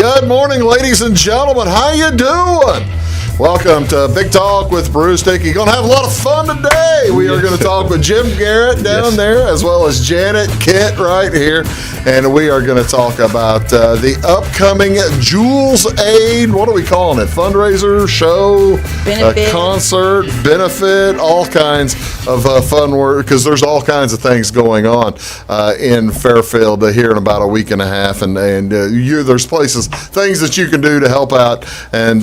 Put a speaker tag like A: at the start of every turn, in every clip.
A: Good morning, ladies and gentlemen. How you doing? Welcome to Big Talk with Bruce Dickey. Going to have a lot of fun today. We are going to talk with Jim Garrett down there, as well as Janet Kent right here. And we are going to talk about the upcoming Jules-Aid, what are we calling it? Fundraiser, show, concert, benefit, all kinds of fun work, because there's all kinds of things going on in Fairfield here in about a week and a half. And there's things that you can do to help out, and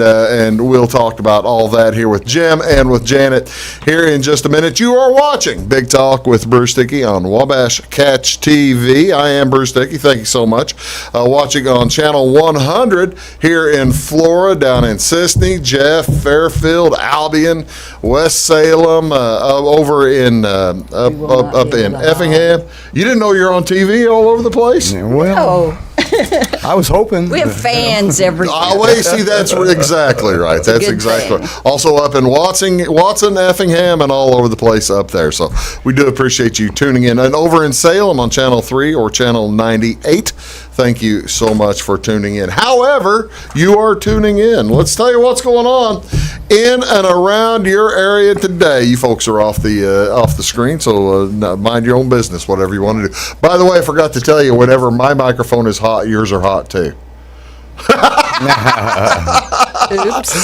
A: we'll talk about all that here with Jim and with Janet here in just a minute. You are watching Big Talk with Bruce Dickey on Wabash Catch TV. I am Bruce Dickey. Thank you so much. Watching on Channel 100 here in Florida, down in Sisney, Jeff, Fairfield, Albion, West Salem, over in up in Effingham. You didn't know you're on TV all over the place?
B: Well, I was hoping.
C: We have fans everywhere.
A: See, that's exactly right. That's exactly right. Also up in Watson, Effingham, and all over the place up there. So we do appreciate you tuning in. And over in Salem on Channel 3 or Channel 98, thank you so much for tuning in. However, you are tuning in. Let's tell you what's going on in and around your area today. You folks are off the screen, so mind your own business, whatever you want to do. By the way, I forgot to tell you, whenever my microphone is hot, yours are hot too.
C: Oops.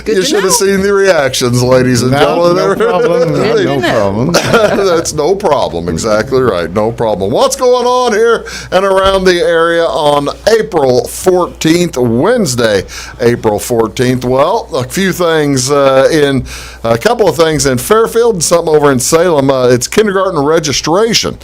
A: You should have seen the reactions, ladies and gentlemen.
B: No problem. No problem.
A: That's no problem. Exactly right. No problem. What's going on here and around the area on April 14th, Wednesday, April 14th? Well, a couple of things in Fairfield and something over in Salem. It's kindergarten registration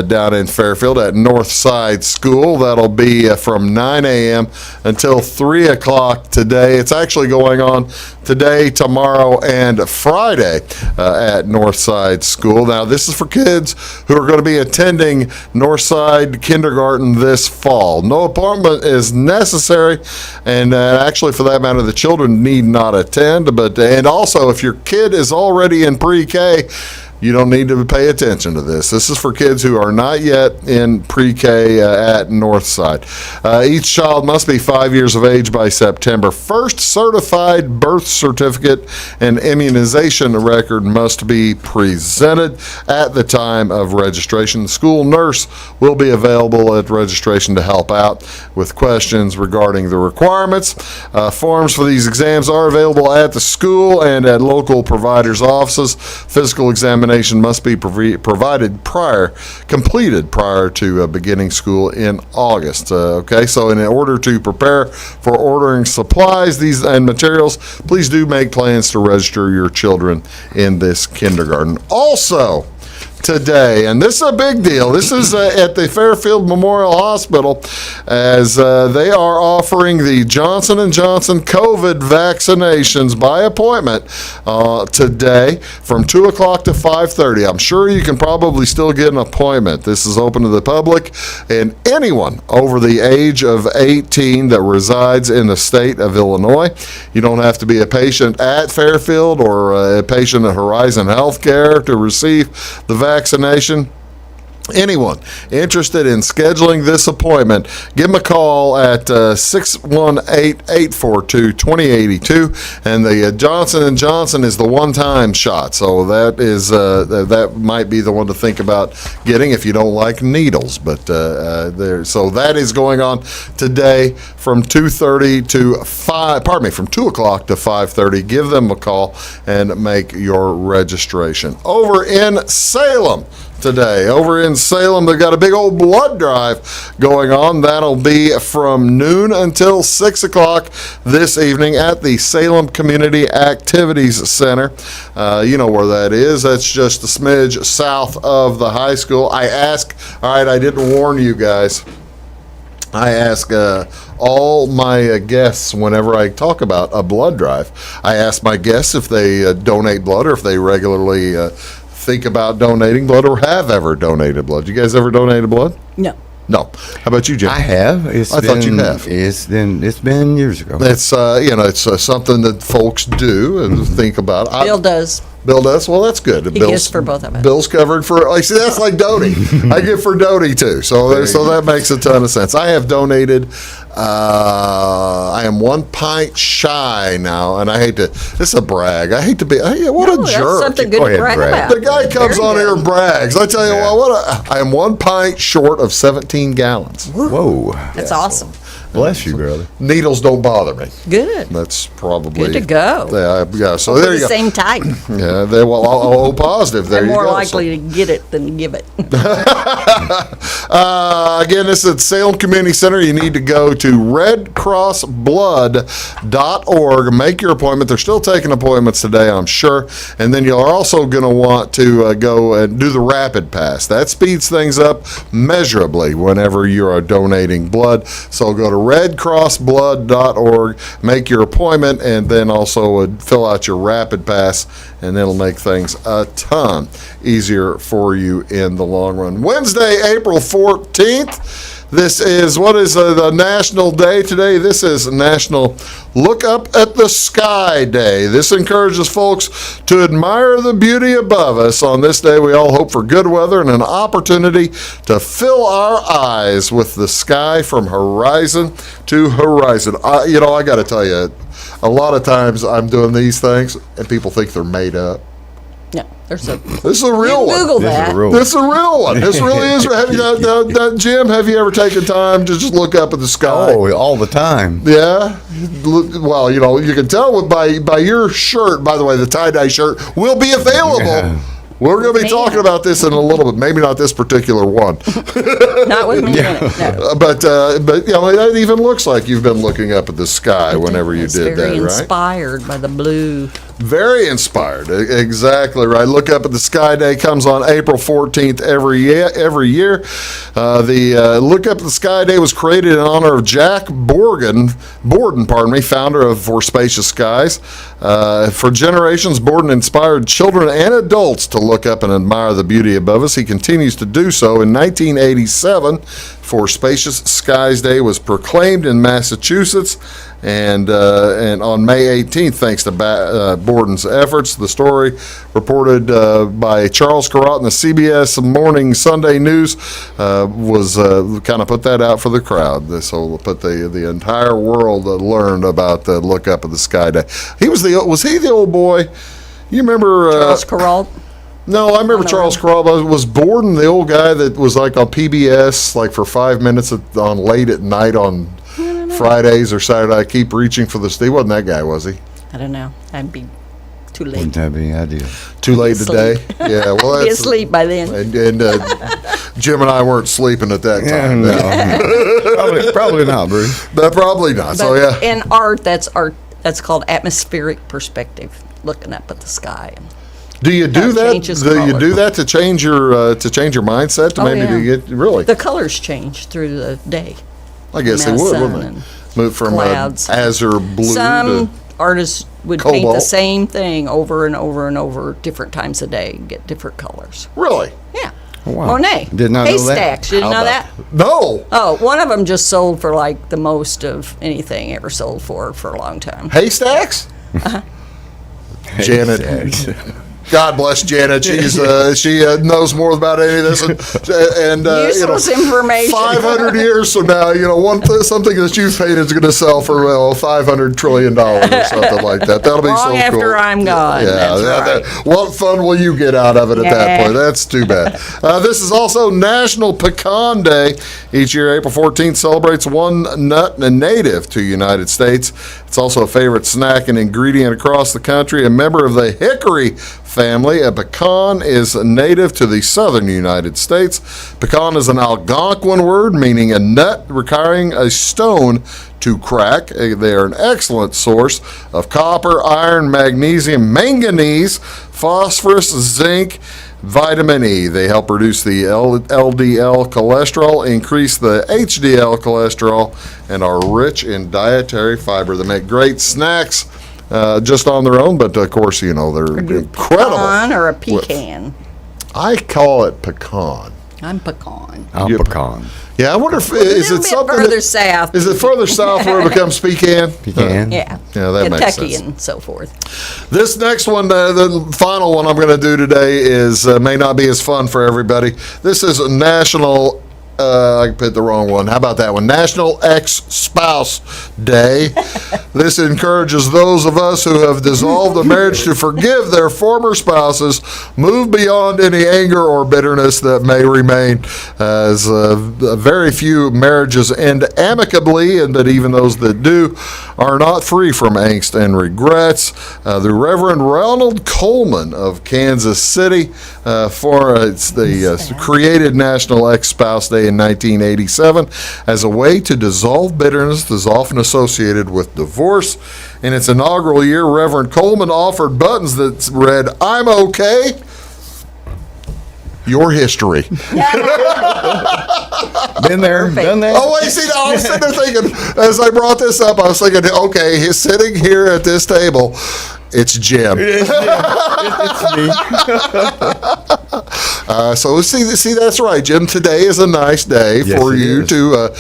A: down in Fairfield at Northside School. That'll be from 9 a.m. until 3 o'clock today. It's actually going on today, tomorrow, and Friday at Northside School. Now, this is for kids who are going to be attending Northside Kindergarten this fall. No appointment is necessary, and actually, for that matter, the children need not attend. And also, if your kid is already in pre-K, you don't need to pay attention to this. This is for kids who are not yet in pre-K at Northside. Each child must be 5 years of age by September 1st. Certified birth certificate and immunization record must be presented at the time of registration. The school nurse will be available at registration to help out with questions regarding the requirements. Forms for these exams are available at the school and at local providers' offices. Physical examination must be completed prior to beginning school in August. Okay, so in order to prepare for ordering supplies and materials, please do make plans to register your children in this kindergarten. Also, today, and this is a big deal. This is at the Fairfield Memorial Hospital, as they are offering the Johnson & Johnson COVID vaccinations by appointment today from 2 o'clock to 5:30. I'm sure you can probably still get an appointment. This is open to the public, and anyone over the age of 18 that resides in the state of Illinois. You don't have to be a patient at Fairfield or a patient at Horizon Healthcare to receive the vaccination. Anyone interested in scheduling this appointment, give them a call at 618-842-2082, and the Johnson & Johnson is the one-time shot, so that might be the one to think about getting if you don't like needles. But so that is going on today from 2:30 to 5. Pardon me, from 2 o'clock to 5:30. Give them a call and make your registration. Over in Salem today. Over in Salem, they've got a big old blood drive going on. That'll be from noon until 6 o'clock this evening at the Salem Community Activities Center. You know where that is. That's just a smidge south of the high school. I didn't warn you guys. I ask all my guests whenever I talk about a blood drive. I ask my guests if they donate blood or if they regularly think about donating blood or have ever donated blood. You guys ever donated blood?
C: No.
A: No. How about you, Jim?
B: I have.
A: I thought you have.
B: It's been years ago.
A: It's it's something that folks do and think about.
C: Bill does.
A: Bill does. Well, that's good.
C: He gives for both of us.
A: Bill's covered for. I see. That's like Doty. I give for Doty too. So that makes a ton of sense. I have donated. I am 1 pint shy now, and I hate to. This is a brag. I hate to be. What a
C: That's
A: jerk.
C: something good
B: Go
C: to
B: ahead,
C: brag
B: brag.
C: about.
A: The guy comes
C: Very
A: on here
C: good.
A: and brags. I tell you
B: Yeah.
A: what. I am 1 pint short of 17 gallons.
B: Whoa.
C: That's awesome.
B: Bless you, brother.
A: Needles don't bother me.
C: Good.
A: That's probably
C: Good to go.
A: Yeah. So
C: We're
A: there you
C: the
A: go.
C: same type.
A: Yeah. They will. Oh, positive. There
C: They're
A: you
C: more
A: go.
C: likely to get it than give it.
A: Again, this is at Salem Community Center. You need to go to redcrossblood.org. Make your appointment. They're still taking appointments today, I'm sure. And then you're also going to want to go and do the rapid pass. That speeds things up measurably whenever you are donating blood. So go to redcrossblood.org, make your appointment, and then also fill out your rapid pass, and it'll make things a ton easier for you in the long run. Wednesday, April 14th. This is, what is the national day today? This is National Look Up at the Sky Day. This encourages folks to admire the beauty above us. On this day, we all hope for good weather and an opportunity to fill our eyes with the sky from horizon to horizon. I got to tell you, a lot of times I'm doing these things and people think they're made up.
C: No, there's a.
A: This is a real one.
C: Google
B: This is
C: that.
B: a real
A: This is a real one. This really is. Jim, have you ever taken time to just look up at the sky?
B: Oh, all the time.
A: Yeah. Well, you can tell by your shirt. By the way, the tie-dye shirt will be available.
B: Yeah.
A: We're going to be
C: Man.
A: talking about this in a little bit. Maybe not this particular one,
C: Not with me in it. No.
A: but it even looks like you've been looking up at the sky whenever you
C: It's
A: did that,
C: very
A: right?
C: inspired by the blue.
A: Very inspired. Exactly right. Look Up at the Sky Day comes on April 14th every year. The Look Up at the Sky Day was created in honor of Jack Borden, founder of For Spacious Skies. For generations, Borden inspired children and adults to look up and admire the beauty above us. He continues to do so. In 1987, For Spacious Skies Day was proclaimed in Massachusetts, and on May 18th, thanks to Borden's efforts. The story reported by Charles Carrot in the CBS Morning Sunday News was kind of put that out for the crowd. So put the entire world learned about the Look Up at the Sky Day. Was he the old boy? You remember
C: Charles Carrot.
A: No, I remember Charles Carrot. Was Borden the old guy that was like on PBS like for 5 minutes on late at night on Fridays or Saturday? I keep reaching for this. He wasn't that guy, was he?
C: I don't know. I'd be too late.
B: Wouldn't that be ideal?
A: Too late
C: Asleep.
A: today. Yeah, well,
C: Be
A: that's
C: asleep by then.
A: And Jim and I weren't sleeping at that
B: Yeah,
A: time.
B: no. probably not, Bruce.
A: But probably not. So
C: But
A: yeah.
C: in art, that's called atmospheric perspective, looking up at the sky.
A: Do you do that?
C: changes
A: Do you
C: color.
A: do that to change your mindset? To
C: Oh,
A: maybe
C: yeah.
A: to get really?
C: The colors change through the day.
A: I guess they
C: amount of
A: would,
C: sun
A: wouldn't
C: and
A: they? Move from
C: clouds.
A: azure blue
C: Some
A: to
C: artists would paint the
A: Cobalt.
C: same thing over and over and over different times a day and get different colors.
A: really.
C: Yeah.
B: Wow.
C: Monet.
B: Did not know that.
C: Haystacks. You didn't
B: How
C: know
B: about
C: that?
A: No
C: Oh, one of them just sold for like the most of anything ever sold for a long time.
A: haystacks. Janet. God bless Janet. She knows more about any of this, and
C: Useless information.
A: 500 years from now, something that you've painted is going to sell for $500 trillion or something like that. That'll be
C: Long
A: so cool.
C: after I'm gone.
A: Yeah,
C: That's right.
A: what fun will you get out of it at that
C: Nah.
A: point? That's too bad. This is also National Pecan Day. Each year, April 14th celebrates one nut native to the United States. It's also a favorite snack and ingredient across the country. A member of the hickory family, a pecan is native to the southern United States. Pecan is an Algonquin word meaning a nut requiring a stone to crack. They are an excellent source of copper, iron, magnesium, manganese, phosphorus, zinc, vitamin E. They help reduce the LDL cholesterol, increase the HDL cholesterol, and are rich in dietary fiber. They make great snacks just on their own, but of course, they're incredible.
C: Pecan or a pecan?
A: I call it pecan.
C: I'm pecan.
B: I'm
A: You-
B: pecan.
A: Yeah, I wonder if
C: A
A: is
C: little
A: it
C: bit
A: something
C: further
A: that,
C: south.
A: is it further south where it becomes pecan?
B: Pecan.
C: Yeah.
A: Yeah, that makes
C: Kentucky
A: sense.
C: and so forth.
A: This next one, the final one I'm going to do today, is may not be as fun for everybody. This is a national. I picked the wrong one. How about that one? National Ex-Spouse Day. This encourages those of us who have dissolved a marriage to forgive their former spouses, move beyond any anger or bitterness that may remain, as very few marriages end amicably, and that even those that do are not free from angst and regrets. The Reverend Ronald Coleman of Kansas City it's the created National Ex-Spouse Day in 1987 as a way to dissolve bitterness that is often associated with divorce. In its inaugural year, Reverend Coleman offered buttons that read, "I'm okay, your history."
B: Been there, done that.
A: Oh, wait, see, I was sitting there thinking, as I brought this up, I was thinking, okay, he's sitting here at this table. It's Jim.
B: It's me.
A: So see, that's right, Jim. Today is a nice day
B: Yes,
A: for
B: it
A: you
B: is.
A: to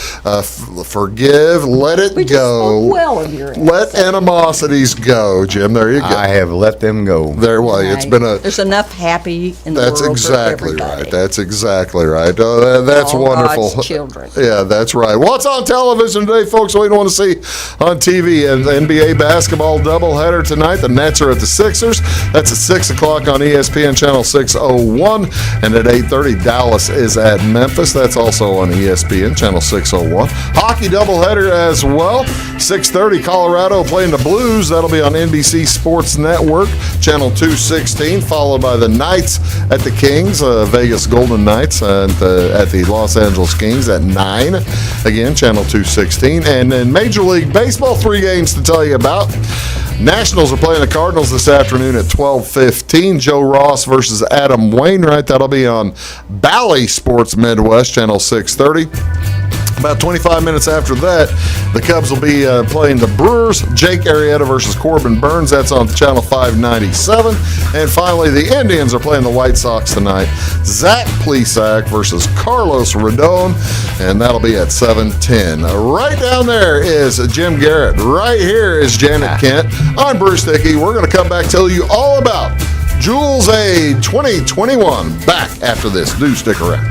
A: forgive, let it
C: We just
A: go,
C: spoke well of your
A: let animosities go, Jim. There you go.
B: I have let them go.
A: There, well, it's been a.
C: There's enough happy in the
A: That's
C: world
A: exactly
C: for everybody.
A: right. That's exactly right. That's
C: All
A: wonderful.
C: God's children.
A: Yeah, that's right. What's on television today, folks? We don't want to see on TV. And the NBA basketball doubleheader tonight. The Nets are at the Sixers. That's at 6 o'clock on ESPN channel 601. And at 8:30, Dallas is at Memphis. That's also on ESPN channel 601. Hockey doubleheader as well. 6:30, Colorado playing the Blues. That'll be on NBC Sports Network channel 216, followed by the Knights at the Kings, Vegas Golden Knights at the Los Angeles Kings at 9. Again, channel 216. And in Major League Baseball, 3 games to tell you about. Nationals are playing the Cardinals this afternoon at 12:15. Joe Ross versus Adam Wainwright. That'll be on Bally Sports Midwest, channel 630. About 25 minutes after that, the Cubs will be playing the Brewers. Jake Arrieta versus Corbin Burns. That's on channel 597. And finally, the Indians are playing the White Sox tonight. Zach Plesac versus Carlos Rodon, and that'll be at 7:10. Right down there is Jim Garrett. Right here is Janet Kent. I'm Bruce Dickey. We're going to come back and tell you all about Jules-Aid 2021. Back after this. Do stick around.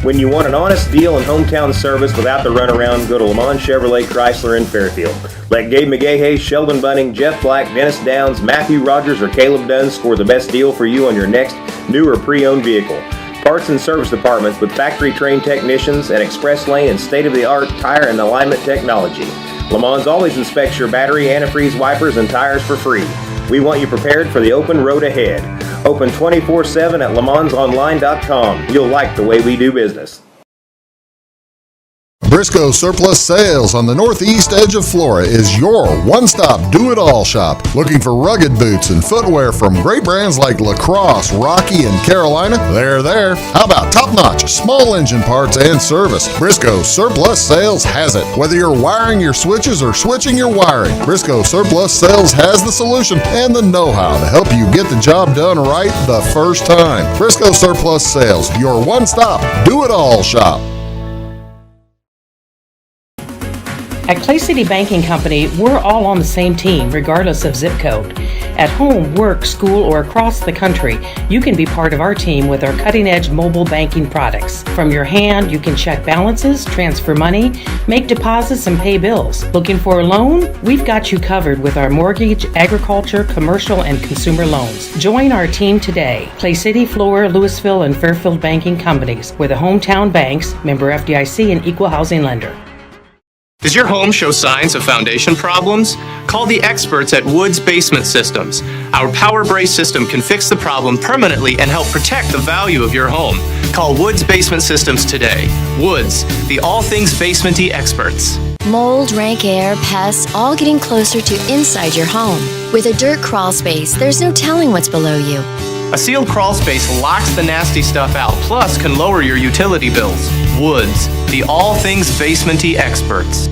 D: When you want an honest deal and hometown service without the runaround, go to Lamont Chevrolet Chrysler in Fairfield. Let Gabe McGahey, Sheldon Bunning, Jeff Black, Dennis Downs, Matthew Rogers, or Caleb Dunn score the best deal for you on your next new or pre-owned vehicle. Parts and service departments with factory-trained technicians and express lane and state-of-the-art tire and alignment technology. Lamont always inspects your battery, antifreeze, wipers, and tires for free. We want you prepared for the open road ahead. Open 24/7 at LeMansOnline.com. You'll like the way we do business.
A: Briscoe Surplus Sales on the northeast edge of Flora is your one-stop do-it-all shop. Looking for rugged boots and footwear from great brands like Lacrosse, Rocky, and Carolina? They're there. How about top-notch small engine parts and service? Briscoe Surplus Sales has it. Whether you're wiring your switches or switching your wiring, Briscoe Surplus Sales has the solution and the know-how to help you get the job done right the first time. Briscoe Surplus Sales, your one-stop do-it-all shop.
E: At Clay City Banking Company, we're all on the same team, regardless of zip code. At home, work, school, or across the country, you can be part of our team with our cutting-edge mobile banking products. From your hand, you can check balances, transfer money, make deposits, and pay bills. Looking for a loan? We've got you covered with our mortgage, agriculture, commercial, and consumer loans. Join our team today. Clay City, Flora, Louisville, and Fairfield Banking Companies. We're the hometown banks, member FDIC, and equal housing lender.
F: Does your home show signs of foundation problems? Call the experts at Woods Basement Systems. Our Power Brace system can fix the problem permanently and help protect the value of your home. Call Woods Basement Systems today. Woods, the all things basement-y experts.
G: Mold, rank air, pests, all getting closer to inside your home. With a dirt crawl space, there's no telling what's below you.
F: A sealed crawl space locks the nasty stuff out, plus can lower your utility bills. Woods, the all things basement-y experts.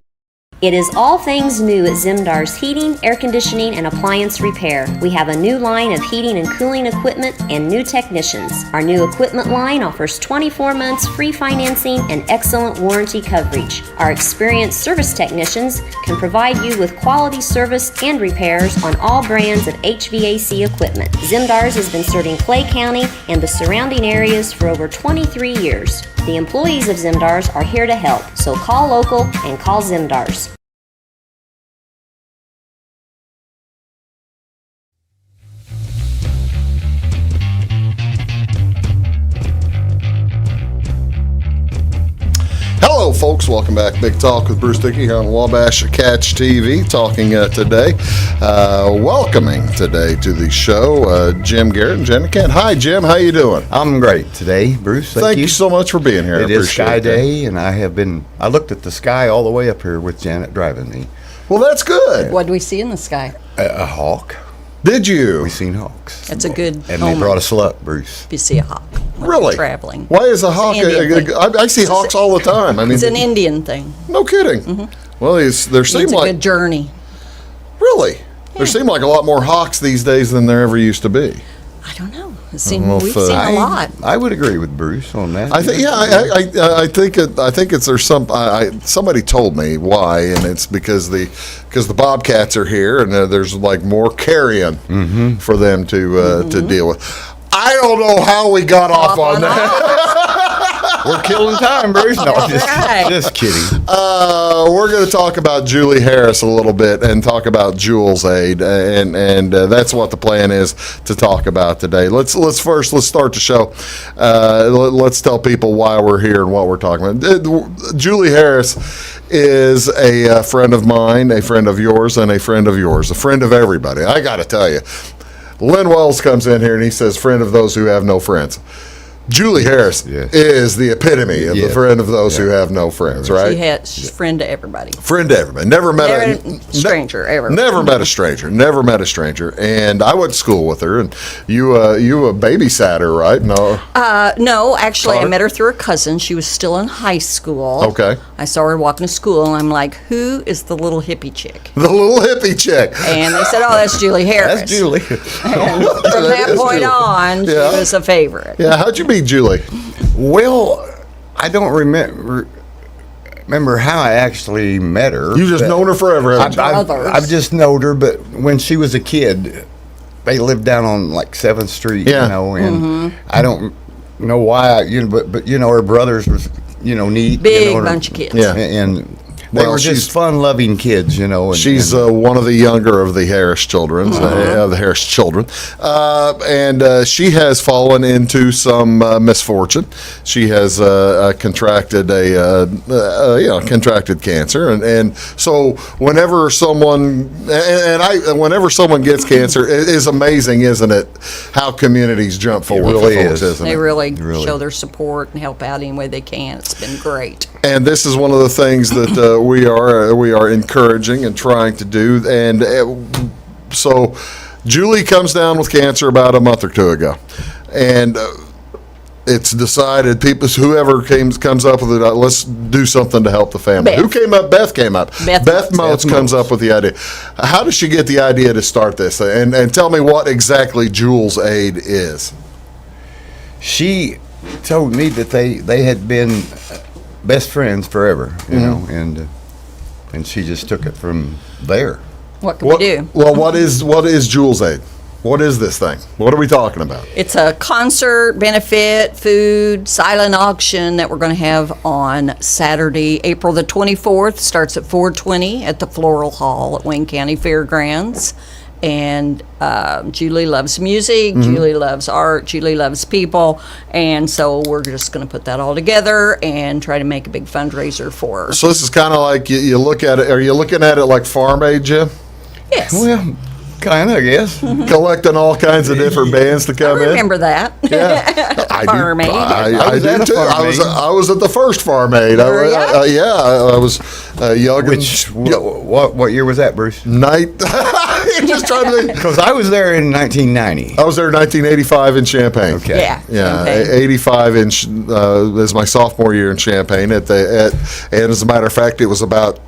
H: It is all things new at Zimdar's Heating, Air Conditioning, and Appliance Repair. We have a new line of heating and cooling equipment and new technicians. Our new equipment line offers 24 months free financing and excellent warranty coverage. Our experienced service technicians can provide you with quality service and repairs on all brands of HVAC equipment. Zimdar's has been serving Clay County and the surrounding areas for over 23 years. The employees of Zimdar's are here to help, so call local and call Zimdar's.
A: Hello, folks. Welcome back. Big Talk with Bruce Dickey here on Wabash Catch TV. Talking today, welcoming today to the show, Jim Garrett and Jenna Kent. Hi, Jim. How you doing?
B: I'm great today, Bruce.
A: Thank you so much for being here.
B: It
A: I
B: is Sky
A: appreciate
B: Day, and I looked at the sky all the way up here with Janet driving me.
A: Well, that's good.
C: What do we see in the sky?
B: A hawk.
A: Did you?
B: We seen hawks.
C: That's a good
B: And
C: omen
B: they brought us luck, Bruce.
C: if you see a hawk when
A: Really?
C: you're traveling.
A: Why is a hawk?
C: Indian thing.
A: I see hawks all the time. I mean,
C: It's an Indian thing.
A: no kidding. Well, there seem
C: It's a
A: like
C: good journey.
A: really. There seem like a lot more hawks these days than there ever used to be.
C: I don't know.
A: know if,
C: We've seen a lot.
B: I would agree with Bruce on that.
A: I think, yeah, I think it's there's somebody told me why, and it's because the bobcats are here, and there's like more carrion for them to deal with. I don't know how we got off on that.
B: We're killing time, Bruce. No, just kidding.
A: We're going to talk about Julie Harris a little bit and talk about Jules-Aid, and that's what the plan is to talk about today. Let's start the show. Let's tell people why we're here and what we're talking about. Julie Harris is a friend of mine, a friend of yours, and a friend of yours, a friend of everybody. I got to tell you, Lynn Wells comes in here and he says, "Friend of those who have no friends." Julie Harris is the epitome of the friend of those who have no friends, right?
C: She's friend to everybody.
A: Friend to everybody. Never met
C: a stranger ever.
A: Never met a stranger. Never met a stranger. And I went to school with her. And you babysat her, right? No.
C: No, actually,
A: Taught
C: I
A: her?
C: met her through a cousin. She was still in high school.
A: Okay.
C: I saw her walking to school, and I'm like, "Who is the little hippie chick?"
A: The little hippie chick.
C: And they said, "Oh, that's Julie Harris."
B: That's Julie.
C: And from that
A: is
C: point
A: Julie.
C: on,
A: Yeah.
C: she was a favorite.
A: Yeah, how'd you meet Julie?
B: Well, I don't remember how I actually met her.
A: You've just
B: but
A: known her forever, haven't you?
B: I've just known her, but when she was a kid, they lived down on like 7th Street,
A: Yeah.
B: you know, and I don't know why, but her brothers was, neat.
C: Big bunch of kids.
A: Yeah.
B: And they
A: Well,
B: were just
A: she's-
B: fun-loving kids, And,
A: She's one of the younger of the Harris children, the Harris children, and she has fallen into some misfortune. She has contracted contracted cancer, and so whenever someone gets cancer, it is amazing, isn't it? How communities jump forward.
B: really
A: for folks,
B: is.
A: isn't
C: They
A: it?
C: really
B: Really.
C: show their support and help out any way they can. It's been great.
A: And this is one of the things that we are encouraging and trying to do. And so Julie comes down with cancer about a month or two ago, and it's decided whoever comes up with it, let's do something to help the family.
C: Beth.
A: Who came up? Beth came up.
C: Beth
A: Motes comes up with the idea. How does she get the idea to start this? And tell me what exactly Jules-Aid is.
B: She told me that they had been best friends forever, and she just took it from there.
C: What can we do?
A: Well, what is Jules-Aid? What is this thing? What are we talking about?
C: It's a concert, benefit, food, silent auction that we're going to have on Saturday, April the 24th. Starts at 4:20 at the Floral Hall at Wayne County Fairgrounds. And Julie loves music, Julie loves art, Julie loves people, and so we're just going to put that all together and try to make a big fundraiser for her.
A: So this is kind of like you look at it. Are you looking at it like Farm Aid, Jim?
C: Yes,
B: Well, kind of, I guess.
A: Collecting all kinds of different bands to come in.
C: remember that.
A: Yeah, I
C: Farm
A: do.
C: Aid.
A: I
B: was
A: do
B: at a
A: too.
B: Farm
A: I was at the first Farm Aid.
C: Were ya?
A: I was young.
B: What year was that, Bruce?
A: Night. Just trying to think.
B: Because I was there in 1990.
A: I was there in 1985 in Champaign.
B: Okay.
C: Yeah,
A: Yeah,
C: Champaign.
A: 85 is my sophomore year in Champaign. And as a matter of fact, it was about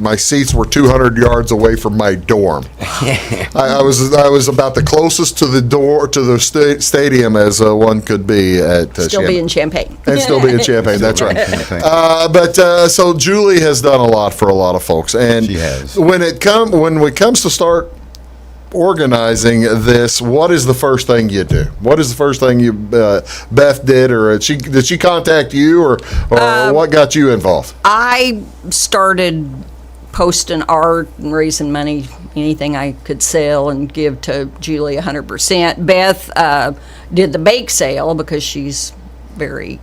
A: my seats were 200 yards away from my dorm. I was about the closest to the door to the stadium as one could be at
C: Still be in Champaign.
A: and still be in Champaign. That's right. So Julie has done a lot for a lot of folks, and
B: She has.
A: when it comes to start organizing this, what is the first thing you do? What is the first thing you Beth did, or did she contact you, or what got you involved?
C: I started posting art and raising money, anything I could sell and give to Julie 100%. Beth did the bake sale because she's very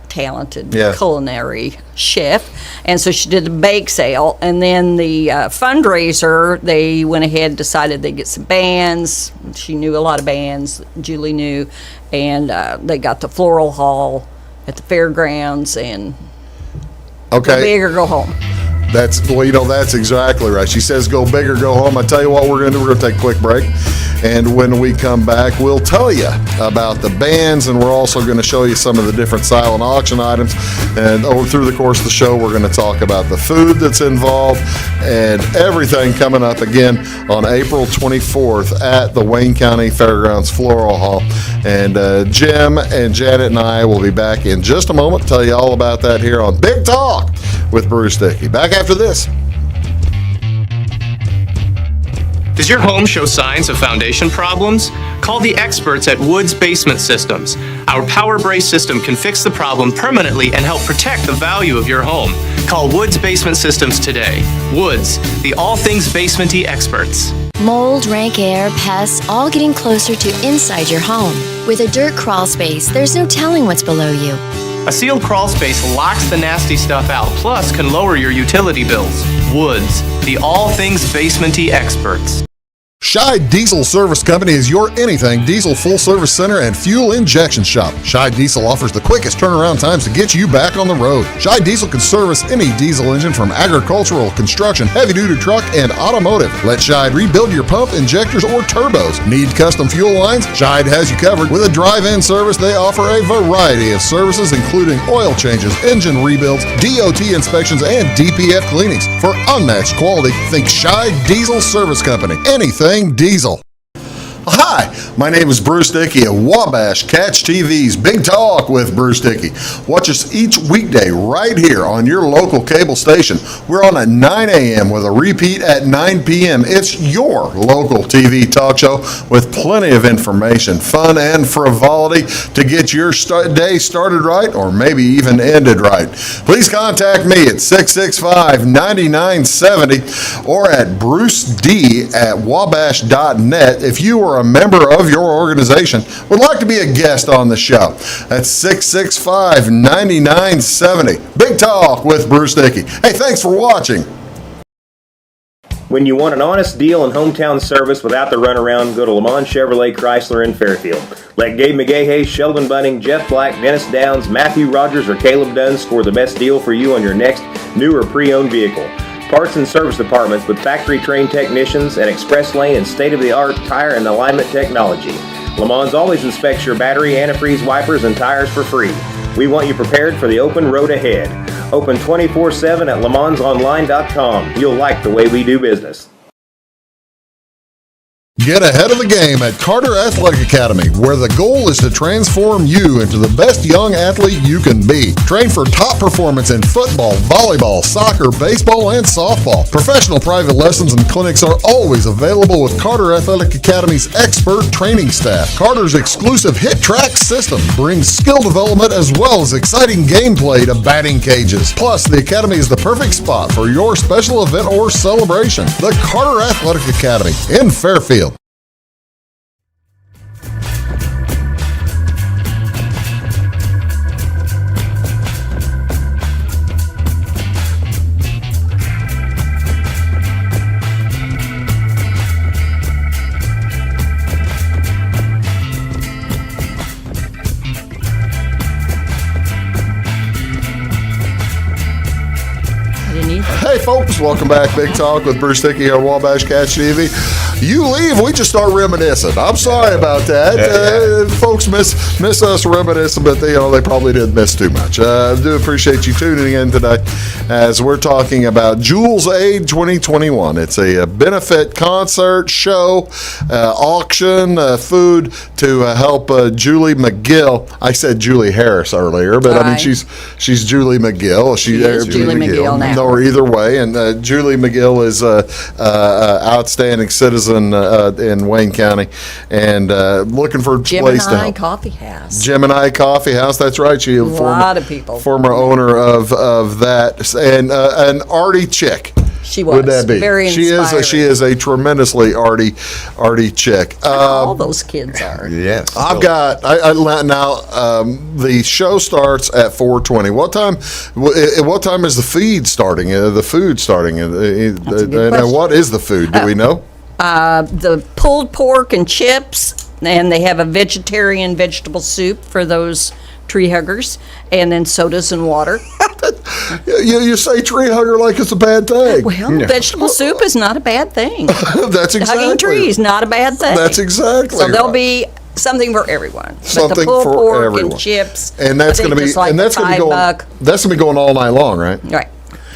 C: talented
A: Yeah.
C: culinary chef, and so she did the bake sale, and then the fundraiser, they went ahead and decided they'd get some bands. She knew a lot of bands, Julie knew, and they got the floral hall at the fairgrounds, and go big or go home.
A: That's exactly right. She says go big or go home. I tell you what we're going to do. We're going to take a quick break. And when we come back, we'll tell you about the bands, and we're also going to show you some of the different silent auction items. And through the course of the show, we're going to talk about the food that's involved and everything coming up again on April 24th at the Wayne County Fairgrounds Floral Hall. And Jim and Janet and I will be back in just a moment to tell you all about that here on Big Talk with Bruce Dickey. Back after this.
F: Does your home show signs of foundation problems? Call the experts at Woods Basement Systems. Our Power Brace system can fix the problem permanently and help protect the value of your home. Call Woods Basement Systems today. Woods, the all things basement-y experts.
G: Mold, rank air, pests, all getting closer to inside your home. With a dirt crawl space, there's no telling what's below you.
F: A sealed crawl space locks the nasty stuff out, plus can lower your utility bills. Woods, the all things basement-y experts.
A: Scheid Diesel Service Company is your anything diesel full-service center and fuel injection shop. Scheid Diesel offers the quickest turnaround times to get you back on the road. Scheid Diesel can service any diesel engine from agricultural, construction, heavy-duty truck, and automotive. Let Scheid rebuild your pump, injectors, or turbos. Need custom fuel lines? Scheid has you covered. With a drive-in service, they offer a variety of services, including oil changes, engine rebuilds, DOT inspections, and DPF cleanings. For unmatched quality, think Scheid Diesel Service Company. Anything diesel. Hi, my name is Bruce Dickey at Wabash Catch TV's Big Talk with Bruce Dickey. Watch us each weekday right here on your local cable station. We're on at 9 a.m. with a repeat at 9 p.m. It's your local TV talk show with plenty of information, fun, and frivolity to get your day started right or maybe even ended right. Please contact me at 665-9970 or at bruced@wabash.net if you are a member of your organization would like to be a guest on the show. That's 665-9970. Big Talk with Bruce Dickey. Hey, thanks for watching.
D: When you want an honest deal and hometown service without the runaround, go to Lamont Chevrolet Chrysler in Fairfield. Let Gabe McGahey, Sheldon Bunning, Jeff Black, Dennis Downs, Matthew Rogers, or Caleb Dunn score the best deal for you on your next new or pre-owned vehicle. Parts and service departments with factory-trained technicians and express lane and state-of-the-art tire and alignment technology. Le Mans always inspects your battery, antifreeze, wipers, and tires for free. We want you prepared for the open road ahead. Open 24/7 at lemansonline.com. You'll like the way we do business.
A: Get ahead of the game at Carter Athletic Academy, where the goal is to transform you into the best young athlete you can be. Train for top performance in football, volleyball, soccer, baseball, and softball. Professional private lessons and clinics are always available with Carter Athletic Academy's expert training staff. Carter's exclusive Hit Track system brings skill development as well as exciting gameplay to batting cages. Plus, the Academy is the perfect spot for your special event or celebration. The Carter Athletic Academy in Fairfield. Hey folks, welcome back. Big Talk with Bruce Dickey here on Wabash Catch TV. You leave, we just start reminiscing. I'm sorry about that. Folks miss us reminiscing, but they probably didn't miss too much. I do appreciate you tuning in today as we're talking about Jules-Aid 2021. It's a benefit concert, show, auction, food to help Julie McGill. I said Julie Harris earlier, but I mean she's Julie McGill. She
C: is Julie McGill now.
A: Or either way, and Julie McGill is a outstanding citizen in Wayne County, and looking for a place to
C: Gemini
A: help.
C: Coffee House.
A: Gemini Coffee House. That's right. She
C: A lot of people.
A: former owner of that, and an arty chick.
C: She was
A: Would that be?
C: very inspiring.
A: She is a tremendously arty chick.
C: All those kids are.
B: Yes.
A: I've got now. The show starts at 4:20. What time? What time is the feed starting? The food starting?
C: a good
A: And
C: question.
A: what is the food? Do we know?
C: The pulled pork and chips, and they have a vegetable soup for those tree huggers, and then sodas and water.
A: You say tree hugger like it's a bad thing.
C: Well, vegetable soup is not a bad thing.
A: That's exactly.
C: Hugging trees, not a bad thing.
A: That's exactly.
C: So there'll
A: right.
C: be something for everyone. But
A: Something
C: the pulled
A: for
C: pork
A: everyone.
C: and chips,
A: And that's
C: I
A: going
C: think
A: to be
C: just like
A: and that's going to be going.
C: $5.
A: That's going to be going all night long, right?
C: Right.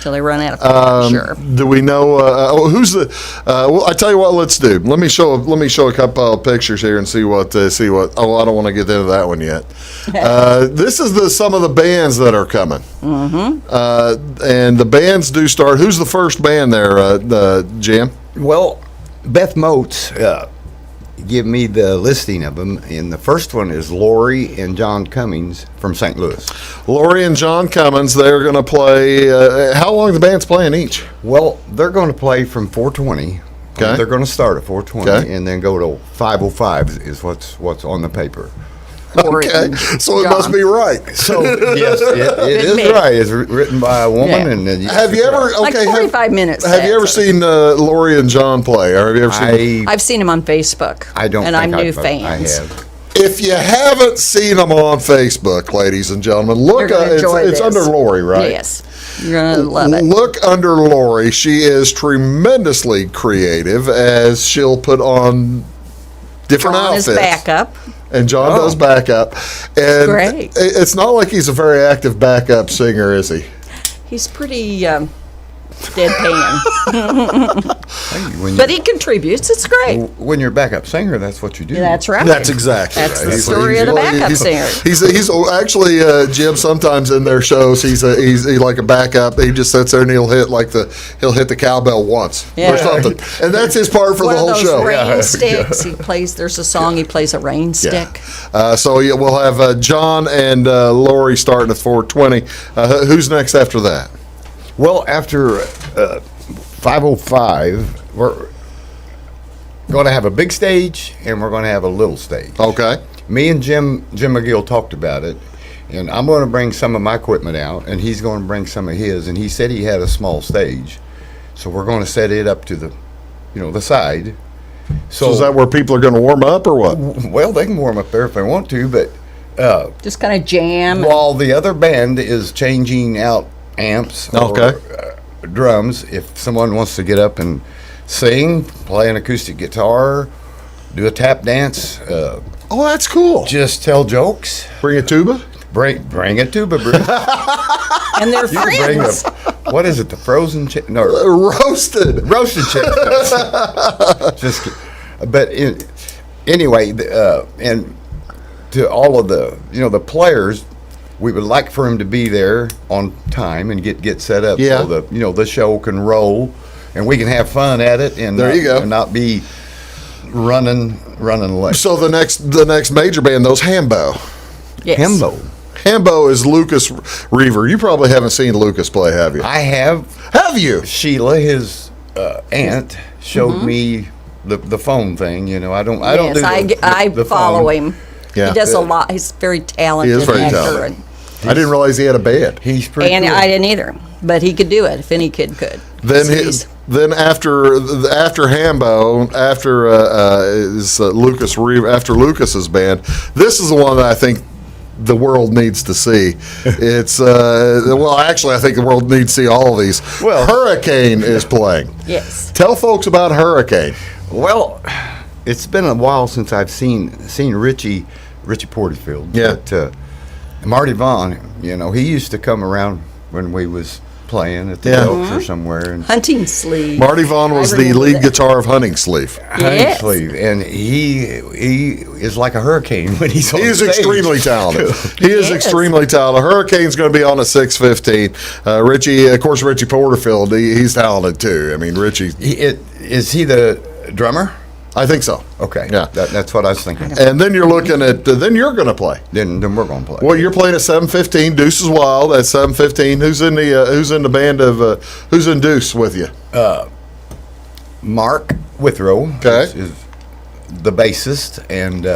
C: Till they run out of food, sure.
A: Do we know who's the? Well, I tell you what. Let's do. Let me show a couple of pictures here and see what. Oh, I don't want to get into that one yet. This is some of the bands that are coming. Mm-hmm. And the bands do start. Who's the first band there, Jim?
B: Well, Beth Moats give me the listing of them, and the first one is Lori and John Cummings from St. Louis.
A: Lori and John Cummins. They're going to play. How long the band's playing each?
B: Well, they're going to play from 4:20.
A: Okay.
B: They're going to start at 4:20
A: Okay.
B: and then go to 5:05 is what's on the paper.
C: Lori
A: Okay,
C: and
A: so it
C: John.
A: must be right.
B: So yes, it is
C: me.
B: right. It's written by a woman,
C: Yeah.
B: and then
A: Have you ever?
C: Like 45 minutes.
A: Have you ever
C: set, so-
A: seen Lori and John play? Or have you ever seen?
C: I've seen them on Facebook.
B: I don't.
C: And
B: think
C: I'm new
B: I
C: fans.
B: have.
A: If you haven't seen them on Facebook, ladies and gentlemen,
C: You're
A: look.
C: gonna enjoy
A: It's
C: this.
A: under Lori, right?
C: Yes. You're going to love it.
A: Look under Lori. She is tremendously creative as she'll put on different
C: John is
A: outfits.
C: backup.
A: And John does backup. And
C: Great.
A: it's not like he's a very active backup singer, is he?
C: He's pretty deadpan.
B: When
C: But he contributes. It's great.
B: when you're a backup singer, that's what you do.
C: That's right.
A: That's exactly
C: That's
A: right.
C: the story of the backup singer.
A: He's actually Jim. Sometimes in their shows, he's like a backup. He just sits there and he'll hit the cowbell once or
C: Yeah.
A: something, and that's his part for
C: One
A: the whole
C: of those
A: show.
C: rain sticks. He plays. There's a song he plays a rain stick.
A: So yeah, we'll have John and Lori starting at 4:20. Who's next after that?
B: Well, after 5:05, we're going to have a big stage and we're going to have a little stage.
A: Okay.
B: Me and Jim McGill talked about it, and I'm going to bring some of my equipment out, and he's going to bring some of his. And he said he had a small stage, so we're going to set it up to the side.
A: So is that where people are going to warm up or what?
B: Well, they can warm up there if they want to, but
C: Just kind of jam.
B: while the other band is changing out amps or
A: Okay.
B: drums, if someone wants to get up and sing, play an acoustic guitar, do a tap dance,
A: Oh, that's cool.
B: just tell jokes,
A: Bring a tuba.
B: bring a tuba, Bruce.
C: And they're
B: You can bring
C: friends.
B: what is it, the frozen chicken? No,
A: Roasted.
B: roasted chestnuts. Just kid- but anyway, and to all of the players, we would like for them to be there on time and get set up
A: Yeah.
B: so the show can roll and we can have fun at it and
A: There you go.
B: and not be running late.
A: So the next major band, those Hambo.
C: Yes.
B: Hembo.
A: is Lucas Reaver. You probably haven't seen Lucas play, have you?
B: I have.
A: Have you?
B: Sheila, his aunt, showed me the phone thing. I don't
C: Yes,
B: do
C: I
B: the
C: follow
B: phone.
C: him.
A: Yeah.
C: He does a lot. He's very talented.
A: He is very
C: actor,
A: talented. I didn't realize he had a band.
B: He's pretty
C: And
B: cool.
C: I didn't either, but he could do it if any kid could.
A: Then
C: So he's-
A: after Hambo, after is Lucas Reaver, after Lucas's band. This is the one that I think the world needs to see. It's actually, I think the world needs to see all of these.
B: Well-
A: Hurricane is playing.
C: Yes.
A: Tell folks about Hurricane.
B: Well, it's been a while since I've seen Richie Porterfield.
A: Yeah.
B: But, Marty Vaughn, he used to come around when we was playing at the
A: Yeah.
B: Elks or somewhere. And
C: Hunting sleeve.
A: Marty Vaughn was
C: I
A: the
C: remember
A: lead
C: that.
A: guitar of Hunting Sleeve.
B: Hunting
C: Yes.
B: Sleeve, and he is like a hurricane when he's on
A: He is
B: stage.
A: extremely talented. He is
C: Yes.
A: extremely talented. Hurricane's going to be on at 6:15. Richie Porterfield, he's talented too. I mean, Richie,
B: Is he the drummer?
A: I think so.
B: Okay,
A: Yeah.
B: that's what I was thinking.
A: And then you're looking at, then you're going to play.
B: Then we're gonna play.
A: Well, you're playing at 7:15. Deuce is Wild at 7:15. Who's in the band of, who's in Deuce with you?
B: Mark Withrow
A: Okay.
B: is the bassist, and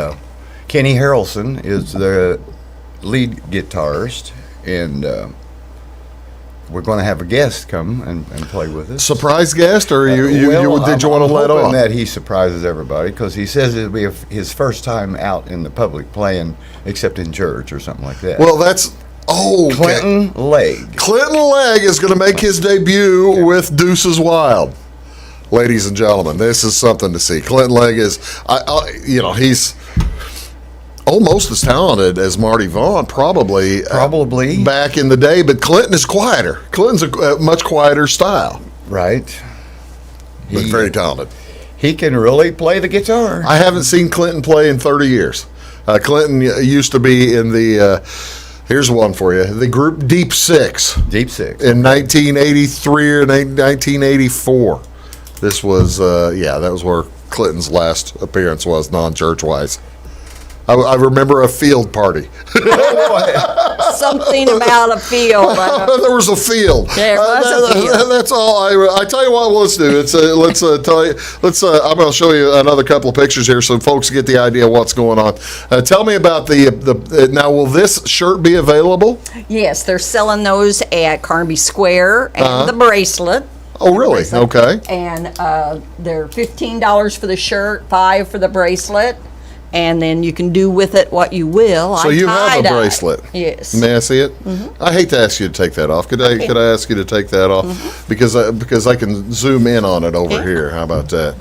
B: Kenny Harrelson is the lead guitarist, and we're going to have a guest come and play with us.
A: Surprise guest, or did you want to
B: I'm
A: let
B: hoping
A: on?
B: that he surprises everybody, because he says it'll be his first time out in the public playing, except in church or something like that.
A: Well, that's okay.
B: Clinton Legg.
A: Clinton Legg is going to make his debut with Deuces Wild. Ladies and gentlemen, this is something to see. Clinton Legg is, he's almost as talented as Marty Vaughn, probably back in the day, but Clinton is quieter. Clinton's a much quieter style,
B: Right.
A: but very talented.
B: He can really play the guitar.
A: I haven't seen Clinton play in 30 years. Clinton used to be in the, here's one for you, the group Deep Six.
B: Deep Six.
A: In 1983 or 1984. This was, that was where Clinton's last appearance was, non-church wise. I remember a field party.
C: Something about a field. I don't-
A: There was a field.
C: There was a field.
A: That's all. I tell you what. Let's do. I'm going to show you another couple of pictures here, so folks get the idea of what's going on. Tell me about the. Now, will this shirt be available?
C: Yes, they're selling those at Carnaby Square and the bracelet.
A: Oh, really? Okay.
C: And they're $15 for the shirt, $5 for the bracelet, and then you can do with it what you will.
A: So you have a bracelet.
C: Yes.
A: May I see it? I hate to ask you to take that off. Could I ask you to take that off? Because I can zoom in on it over here. How about that?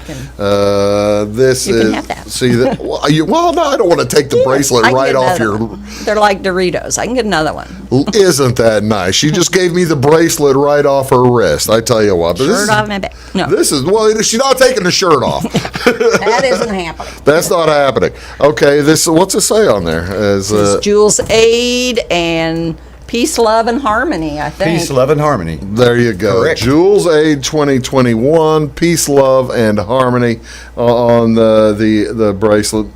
A: This
C: You
A: is
C: can have that.
A: see that. Well, no, I don't want to take the bracelet
C: I can
A: right
C: get
A: off
C: another
A: your.
C: one. They're like Doritos. I can get another one.
A: Isn't that nice? She just gave me the bracelet right off her wrist. I tell you what. But
C: Shirt off my back. No,
A: This is she's not taking the shirt off.
C: that isn't happening.
A: That's not happening. Okay, what's it say on there? As
C: It's Jules-Aid and Peace, Love, and Harmony, I think.
B: Peace, love, and harmony.
A: there you go.
B: Correct.
A: Jules-Aid 2021, Peace, Love, and Harmony on the bracelet.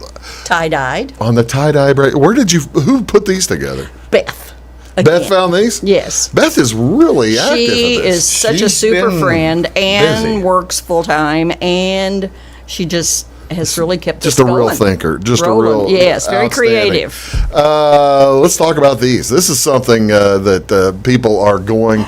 C: Tie-dyed.
A: On the tie-dye bracelet. Who put these together?
C: Beth.
A: Beth
C: Again.
A: found these?
C: Yes.
A: Beth is really active
C: She
A: in this.
C: is such a
B: She's
C: super
B: been
C: friend and
B: busy.
C: works full-time, and she just has really kept
A: Just
C: us
A: a real
C: going.
A: thinker. Just
C: Rolling.
A: a real
C: Yes, very
A: outstanding.
C: creative.
A: Let's talk about these. This is something that people are going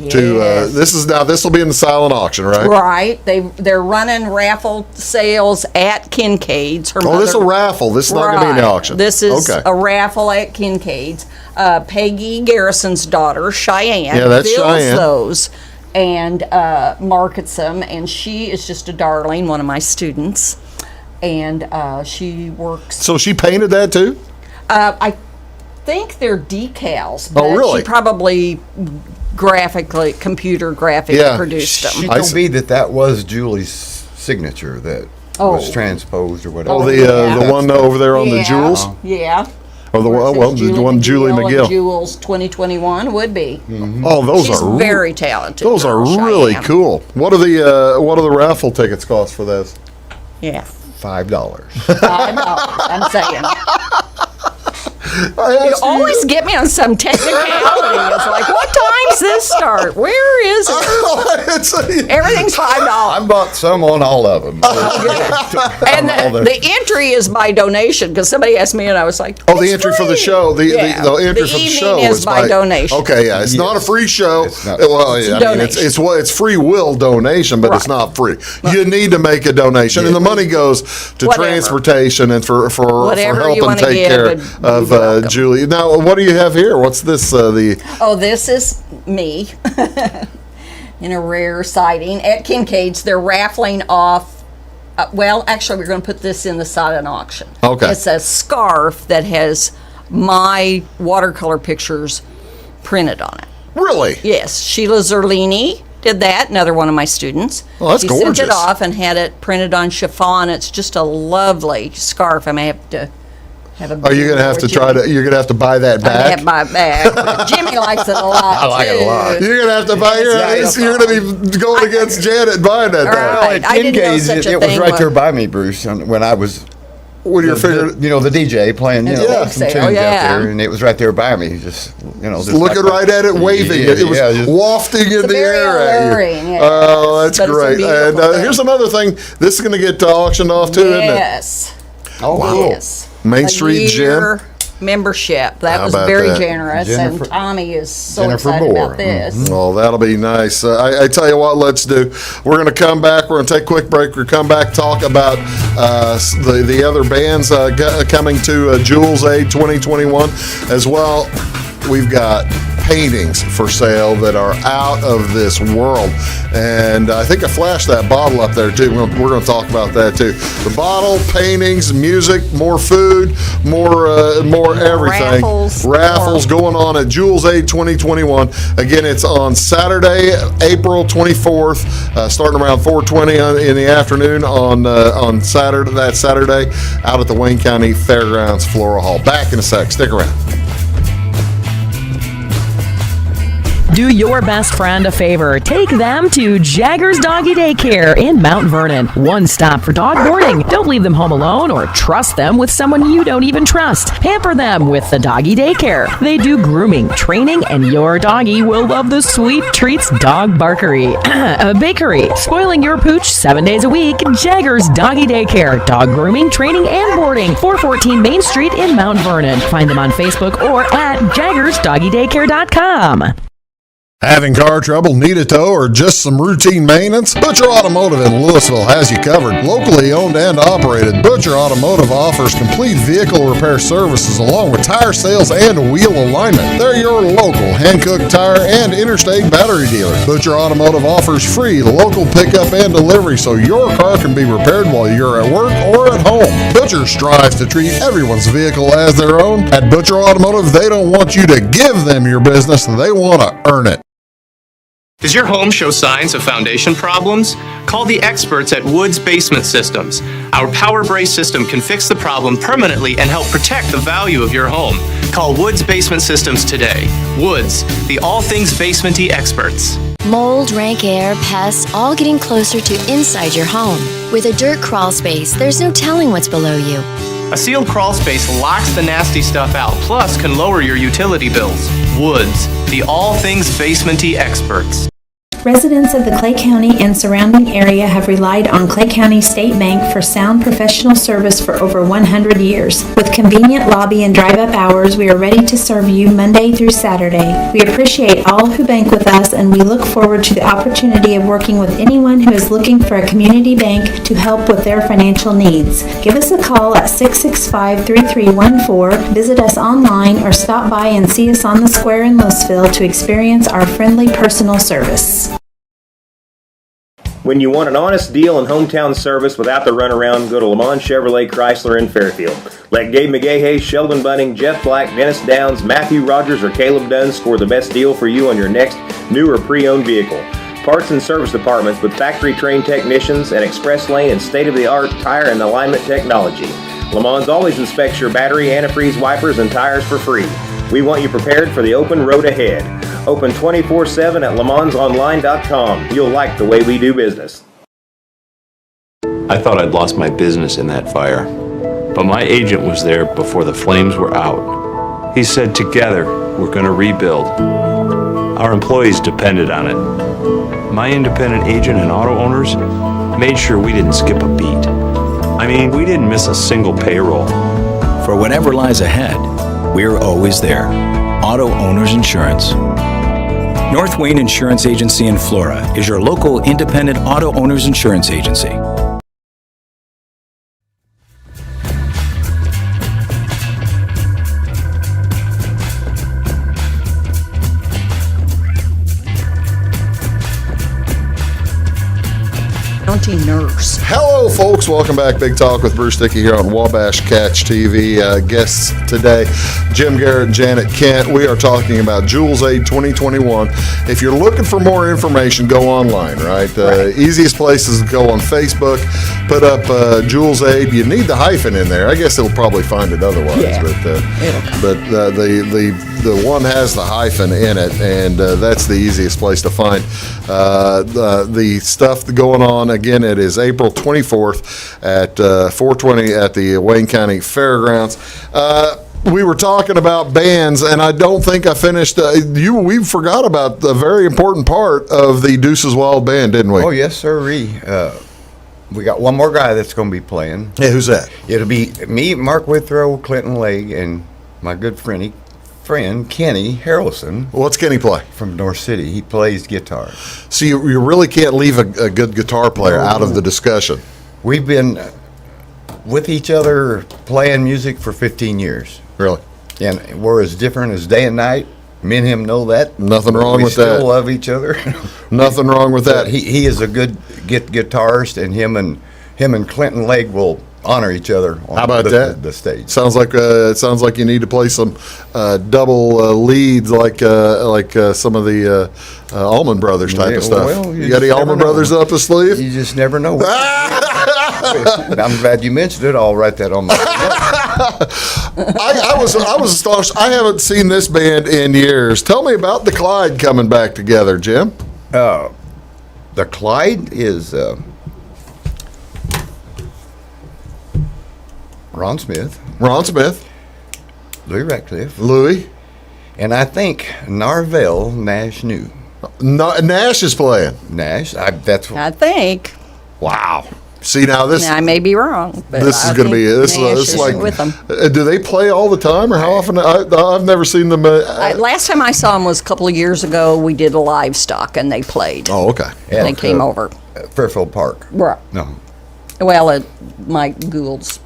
A: to.
C: Yes.
A: This will be in the silent auction, right?
C: Right. They're running raffle sales at Kincaid's. Her
A: Oh, this is a
C: mother-
A: raffle. This is not going to be an
C: Right.
A: auction.
C: This is
A: okay.
C: a raffle at Kincaid's. Peggy Garrison's daughter, Cheyenne,
A: Yeah, that's
C: builds
A: Cheyenne.
C: those and markets them, and she is just a darling, one of my students, and she works.
A: So she painted that too?
C: I think they're decals, but
A: Oh, really?
C: she probably computer graphic
A: Yeah.
C: produced them.
B: She
A: I
B: told
A: see.
B: me that was Julie's signature that was transposed or whatever.
A: Oh,
C: yeah.
A: the one over there on the
C: Yeah.
A: Jules?
C: Yeah.
A: Or the one Julie
C: and
A: McGill.
C: Jules 2021 would be.
A: Oh, those
C: She's
A: are
C: very talented.
A: those are
C: girl,
A: really
C: Cheyenne.
A: cool. What are the raffle tickets cost for this?
C: Yeah.
B: $5.
C: I'm saying.
A: I
C: You
A: asked
C: always get me on some technicality. It's like, what time's this start? Where is it? Everything's $5.
B: I bought some on all of them.
C: And the entry is by donation, because somebody asked me and I was like,
A: Oh, the
C: "It's
A: entry for the
C: free."
A: show. The
C: Yeah.
A: entry for the
C: evening
A: show
C: is by donation.
A: Okay, yeah, it's not a free show.
B: It's not.
A: Well,
C: It's
A: yeah, I mean,
C: donation.
A: it's free will donation, but it's
C: Right.
A: not free. You need to make a donation, and the money goes to
C: Whatever.
A: transportation and for
C: Whatever you
A: helping
C: wanna
A: take
C: give
A: care
C: would be
A: of
C: welcome.
A: Julie. Now, what do you have here? What's this?
C: Oh, this is me in a rare sighting at Kincaid's. They're raffling off well, actually, we're going to put this in the silent auction.
A: Okay.
C: It's a scarf that has my watercolor pictures printed on it.
A: Really?
C: Yes, Sheila Zerlini did that, another one of my students.
A: Oh, that's
C: she sent
A: gorgeous.
C: it off and had it printed on chiffon. It's just a lovely scarf. I may have to have a.
A: Are you gonna have to try to? You're gonna have to buy that
C: I
A: back.
C: have my bag. But Jimmy likes it a lot.
B: I like it a lot.
A: You're gonna have to buy. You're gonna be going against Janet buying that.
C: Right.
A: Thing.
C: I didn't know
B: Kincaid's,
C: such a
B: it was
C: thing
B: right
C: was-
B: there by me, Bruce, when I was.
A: When you're figuring,
B: the DJ playing,
C: At the
B: some
C: bake sale,
B: tunes out
C: yeah.
B: there, and it was right there by me. Just
A: looking right at it, waving it. It was
B: just-
A: wafting in the
C: very
A: air at you.
C: alluring, yes.
A: Oh, that's
C: But it's a
A: great. And
C: beautiful thing.
A: here's another thing. This is going to get auctioned off too, isn't it?
C: Yes.
B: Oh, wow.
C: Yes.
A: Main
C: A
A: Street Gym.
C: year membership. That
A: How
C: was
A: about
C: very
A: that?
C: generous,
B: Jennifer-
C: and Tommy is so
B: Jennifer
C: excited
B: Moore.
C: about this.
A: Oh, that'll be nice. I tell you what, let's do. We're going to come back. We're going to take a quick break. We're going to come back, talk about the other bands coming to Jules-Aid 2021 as well. We've got paintings for sale that are out of this world. And I think I flashed that bottle up there too. We're going to talk about that too. The bottle, paintings, music, more food, more everything. Raffles going on at Jules-Aid 2021. Again, it's on Saturday, April 24th, starting around 4:20 in the afternoon on Saturday. That Saturday, out at the Wayne County Fairgrounds Floral Hall. Back in a sec. Stick around.
I: Do your best friend a favor. Take them to Jagger's Doggy Daycare in Mount Vernon. One stop for dog boarding. Don't leave them home alone or trust them with someone you don't even trust. Pamper them with the Doggy Daycare. They do grooming, training, and your doggy will love the sweet treats dog barkery. Bakery. Spoiling your pooch 7 days a week. Jagger's Doggy Daycare. Dog grooming, training, and boarding. 414 Main Street in Mount Vernon. Find them on Facebook or at jaggersdoggydaycare.com.
A: Having car trouble, need a tow, or just some routine maintenance? Butcher Automotive in Louisville has you covered. Locally owned and operated, Butcher Automotive offers complete vehicle repair services along with tire sales and wheel alignment. They're your local Hankook tire and interstate battery dealer. Butcher Automotive offers free local pickup and delivery so your car can be repaired while you're at work or at home. Butcher strives to treat everyone's vehicle as their own. At Butcher Automotive, they don't want you to give them your business, they want to earn it.
F: Does your home show signs of foundation problems? Call the experts at Woods Basement Systems. Our Power Brace system can fix the problem permanently and help protect the value of your home. Call Woods Basement Systems today. Woods, the all things basement-y experts.
G: Mold, rank air, pests, all getting closer to inside your home. With a dirt crawl space, there's no telling what's below you.
F: A sealed crawl space locks the nasty stuff out, plus can lower your utility bills. Woods, the all things basement-y experts.
J: Residents of the Clay County and surrounding area have relied on Clay County State Bank for sound professional service for over 100 years. With convenient lobby and drive-up hours, we are ready to serve you Monday through Saturday. We appreciate all who bank with us, and we look forward to the opportunity of working with anyone who is looking for a community bank to help with their financial needs. Give us a call at 665-3314, visit us online, or stop by and see us on the square in Louisville to experience our friendly personal service.
D: When you want an honest deal and hometown service without the runaround, go to Lamont Chevrolet Chrysler in Fairfield. Let Gabe McGahey, Sheldon Bunning, Jeff Black, Dennis Downs, Matthew Rogers, or Caleb Dunn score the best deal for you on your next new or pre-owned vehicle. Parts and service departments with factory-trained technicians and express lane and state-of-the-art tire and alignment technology. Lamont always inspects your battery, antifreeze, wipers, and tires for free. We want you prepared for the open road ahead. Open 24/7 at LeMansOnline.com. You'll like the way we do business.
K: I thought I'd lost my business in that fire, but my agent was there before the flames were out. He said, together, we're going to rebuild. Our employees depended on it. My independent agent and auto owners made sure we didn't skip a beat. I mean, we didn't miss a single payroll.
L: For whatever lies ahead, we're always there. Auto Owners Insurance. North Wayne Insurance Agency in Flora is your local independent auto owners insurance agency.
C: County nurse.
A: Hello, folks. Welcome back. Big Talk with Bruce Dickey here on Wabash Catch TV. Guests today, Jim Garrett and Janet Kent. We are talking about Jules-Aid 2021. If you're looking for more information, go online, right? Easiest place is to go on Facebook, put up Jules-Aid. You need the hyphen in there. I guess it'll probably find it otherwise.
C: Yeah,
A: but the one has the hyphen in it, and that's the easiest place to find the stuff going on. Again, it is April 24th at 4:20 at the Wayne County Fairgrounds. We were talking about bands, and I don't think I finished. We forgot about the very important part of the Deuces Wild Band, didn't we?
B: Oh, yes, sir. We got one more guy that's going to be playing.
A: Yeah, who's that?
B: It'll be me, Mark Withrow, Clinton Legg, and my good friend Kenny Harrelson.
A: What's Kenny play?
B: From North City. He plays guitar.
A: So you really can't leave a good guitar player out of the discussion.
B: We've been with each other playing music for 15 years.
A: Really?
B: And we're as different as day and night. Me and him know that.
A: Nothing wrong with that.
B: We still love each other.
A: Nothing wrong with that.
B: He is a good guitarist, and him and Clinton Legg will honor each other on
A: How about that?
B: The stage.
A: Sounds like you need to play some double leads like some of the Allman Brothers type of stuff.
B: Well,
A: you got any Allman Brothers up his sleeve?
B: You just never know. I'm glad you mentioned it. I'll write that on my
A: I was astonished. I haven't seen this band in years. Tell me about the Clyde coming back together, Jim.
B: The Clyde is Ron Smith, Louis Ratcliffe, and I think Narvell Nash New.
A: Nash is playing.
B: Nash,
C: I think.
A: Wow. See, now this.
C: I may be wrong, but
A: this is going to be this is like.
C: with them.
A: Do they play all the time, or how often? I've never seen them.
C: Last time I saw them was a couple of years ago. We did a livestock, and they played.
A: Oh, okay.
C: And they came over.
B: Fairfield Park.
C: Right.
B: No.
C: Well, at Mike Gould's.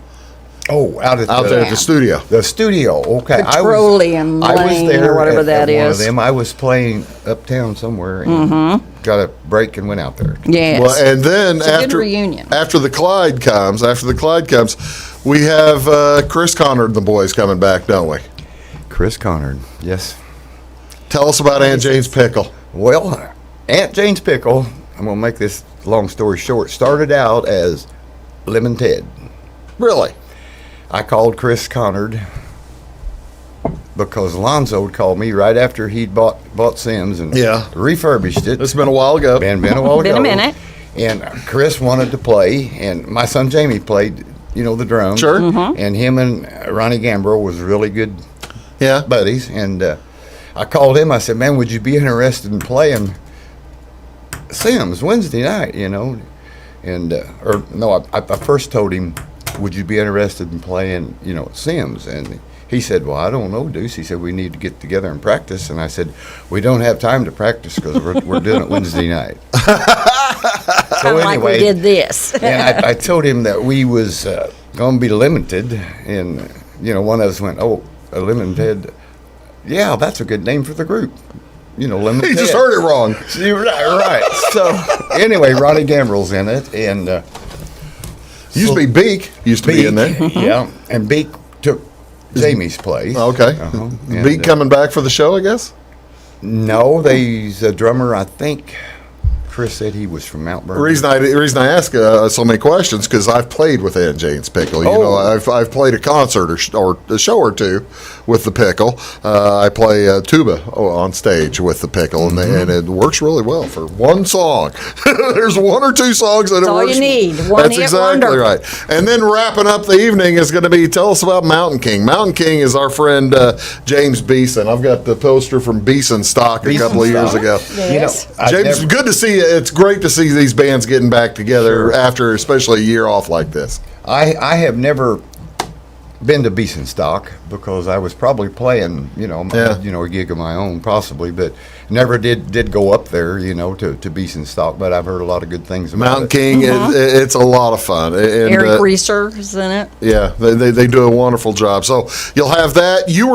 B: Oh, out
A: there at the studio.
B: The studio. Okay.
C: Petroleum
B: I was
C: Lane
B: there
C: or whatever that
B: at one
C: is.
B: of them. I was playing uptown somewhere and got a break and went out there.
C: Yes.
A: Well, and then
C: It's a good reunion.
A: after the Clyde comes, we have Chris Conard and the boys coming back, don't we?
B: Chris Conard. Yes.
A: Tell us about Aunt Jane's Pickle.
B: Well, Aunt Jane's Pickle, I'm going to make this long story short, started out as Lemon Ted.
A: Really?
B: I called Chris Conard because Alonzo had called me right after he'd bought Sims and refurbished it.
A: It's been a while ago.
B: Been a while ago.
C: Been a minute.
B: And Chris wanted to play, and my son Jamie played, the drums.
A: Sure.
B: And him and Ronnie Gambro was really good
A: Yeah.
B: buddies. And I called him. I said, man, would you be interested in playing Sims Wednesday night, And, I first told him, would you be interested in playing, Sims? And he said, well, I don't know, Deuce. He said, we need to get together and practice. And I said, we don't have time to practice because we're doing it Wednesday night. So
C: Like we did this.
B: and I told him that we was going to be limited. And, one of us went, oh, a limited. Yeah, that's a good name for the group. Limited.
A: He just heard it wrong.
B: Right. So, anyway, Ronnie Gambro's in it. And
A: Used to be Beak. Used to be in there.
B: Yeah, and Beak took Jamie's place.
A: Okay.
B: And,
A: Beak coming back for the show, I guess?
B: No, he's a drummer, I think. Chris said he was from Mount Vernon.
A: The reason I ask so many questions because I've played with Aunt Jane's Pickle. I've played a concert or a show or two with the Pickle. I play tuba on stage with the Pickle, and it works really well for one song. There's one or two songs that
C: That's
A: it
C: all
A: works.
C: you need. One
A: That's
C: hit
A: exactly
C: wonder.
A: right. And then wrapping up the evening is going to be tell us about Mountain King. Mountain King is our friend James Beeson. I've got the poster from Beeson Stock a couple of years ago.
C: Yes.
A: James, good to see you. It's great to see these bands getting back together after especially a year off like this.
B: I have never been to Beeson Stock because I was probably playing, a gig of my own possibly, but never did go up there, to Beeson Stock, but I've heard a lot of good things about
A: Mountain
B: it.
A: King, it's a lot of fun. And,
C: Eric Reeser is in it.
A: Yeah, they do a wonderful job. So you'll have that. You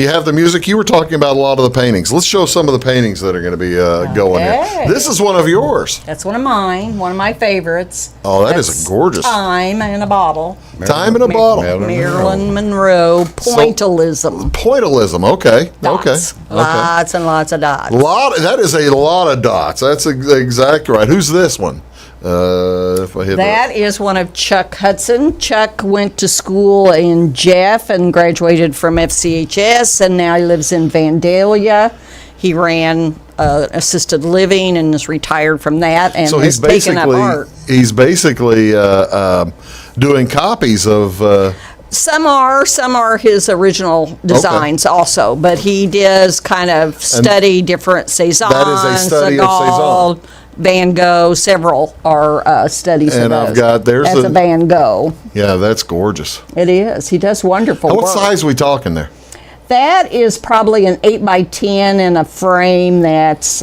A: have the music. You were talking about a lot of the paintings. Let's show some of the paintings that are going to be going
C: Okay.
A: here. This is one of yours.
C: That's one of mine, one of my favorites.
A: Oh, that is
C: That's
A: a gorgeous.
C: Time in a bottle.
A: Time in a bottle.
C: Marilyn Monroe. Pointillism.
A: Pointillism. Okay.
C: Dots.
A: Okay.
C: Lots and lots of dots.
A: That is a lot of dots. That's exactly right. Who's this one? If I hit
C: That is one of Chuck Hudson. Chuck went to school in Jeff and graduated from FCHS, and now he lives in Vandalia. He ran assisted living and is retired from that, and
A: so
C: has taken up art.
A: He's basically doing copies of.
C: Some are his original designs also, but he does kind of study different Cézanne,
A: That is a study of
C: Chagall,
A: Cézanne.
C: Van Gogh. Several are studies
A: And
C: of
A: I've
C: those.
A: got- there's
C: That's
A: a-
C: a Van Gogh.
A: Yeah, that's gorgeous.
C: It is. He does wonderful
A: What
C: work.
A: size are we talking there?
C: That is probably an 8x10 in a frame that's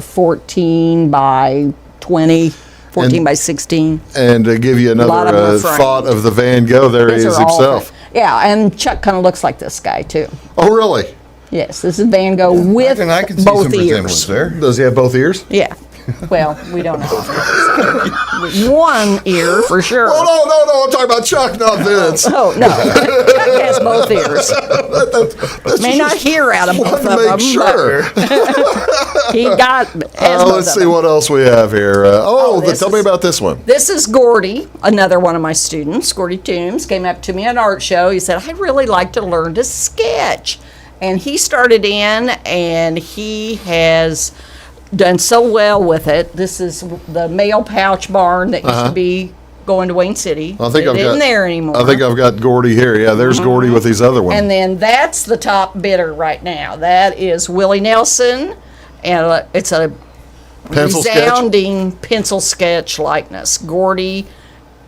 C: 14 by 20, 14
A: And-
C: by 16.
A: And to give you
C: lot of them
A: another
C: are framed.
A: thought of the Van Gogh, there he
C: These
A: is
C: are all
A: himself.
C: fra- Yeah, and Chuck kind of looks like this guy too.
A: Oh, really?
C: Yes, this is Van Gogh with
B: I can see
C: both
B: some resemblance
C: ears.
B: there.
A: Does he have both ears?
C: Yeah. Well, we don't know. One ear for sure.
A: Oh, no, I'm talking about Chuck, not Vince.
C: Oh, no. Chuck has both ears. May not hear out of both of
A: to make
C: them.
A: sure.
C: But he has both
A: Let's
C: of
A: see
C: them.
A: what else we have here.
C: This
A: Tell me
C: is-
A: about this one.
C: This is Gordy, another one of my students. Gordy Toombs came up to me at an art show. He said, I'd really like to learn to sketch. And he started in, and he has done so well with it. This is the mail pouch barn that used to be going to Wayne City.
A: I think
C: it
A: I've
C: isn't
A: got
C: there anymore.
A: I think I've got Gordy here. Yeah, there's Gordy with these other ones.
C: And then that's the top bidder right now. That is Willie Nelson, and it's a
A: Pencil sketch?
C: resounding pencil sketch likeness. Gordy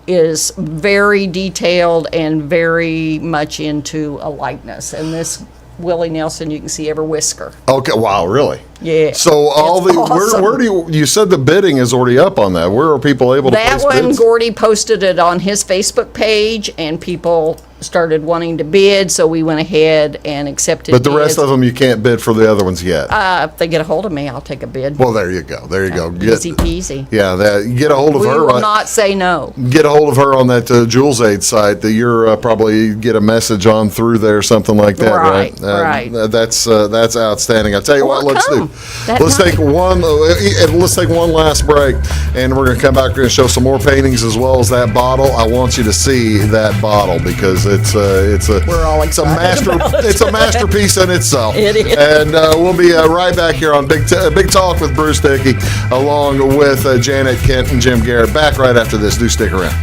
C: is very detailed and very much into a likeness. And this Willie Nelson, you can see every whisker.
A: Okay, wow, really?
C: Yeah.
A: So
C: It's awesome.
A: where do you said the bidding is already up on that. Where are people able to
C: That
A: place
C: one,
A: bids?
C: Gordy posted it on his Facebook page, and people started wanting to bid, so we went ahead and accepted
A: But the rest
C: bids.
A: of them you can't bid for the other ones yet.
C: If they get a hold of me, I'll take a bid.
A: Well, there you go. There you go.
C: Easy peasy.
A: Yeah, get a hold of
C: We
A: her.
C: will not say no.
A: Get a hold of her on that Jules-Aid site that you're probably get a message on through there, something like that, right?
C: Right.
A: That's outstanding. I tell you what,
C: Well,
A: let's
C: come. That
A: let's
C: night.
A: take one last break, and we're gonna come back and show some more paintings as well as that bottle. I want you to see that bottle because it's
C: We're all
A: it's a
C: excited about it.
A: it's a masterpiece in itself.
C: It is.
A: And we'll be right back here on Big Talk with Bruce Dickey, along with Janet Kent and Jim Garrett. Back right after this. Do stick around.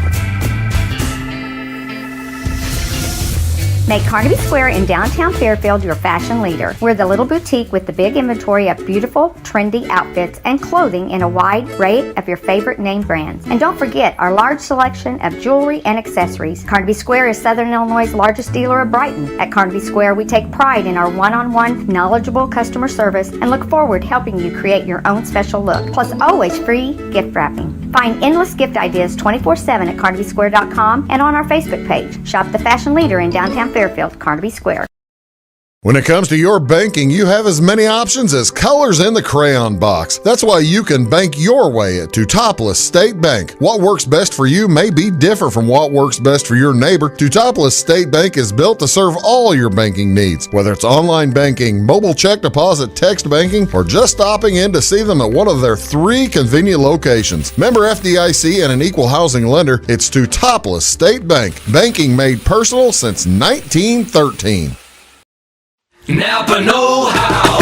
M: Make Carnaby Square in downtown Fairfield your fashion leader. We're the little boutique with the big inventory of beautiful, trendy outfits and clothing in a wide array of your favorite name brands. And don't forget our large selection of jewelry and accessories. Carnaby Square is Southern Illinois' largest dealer of Brighton. At Carnaby Square, we take pride in our one-on-one, knowledgeable customer service and look forward to helping you create your own special look. Plus, always free gift wrapping. Find endless gift ideas 24/7 at CarnabySquare.com and on our Facebook page. Shop the fashion leader in downtown Fairfield, Carnaby Square.
A: When it comes to your banking, you have as many options as colors in the crayon box. That's why you can bank your way at Teutopolis State Bank. What works best for you may be different from what works best for your neighbor. Teutopolis State Bank is built to serve all your banking needs, whether it's online banking, mobile check deposit, text banking, or just stopping in to see them at one of their 3 convenient locations. Member FDIC and an equal housing lender, it's Teutopolis State Bank. Banking made personal since 1913.
N: Napa know-how.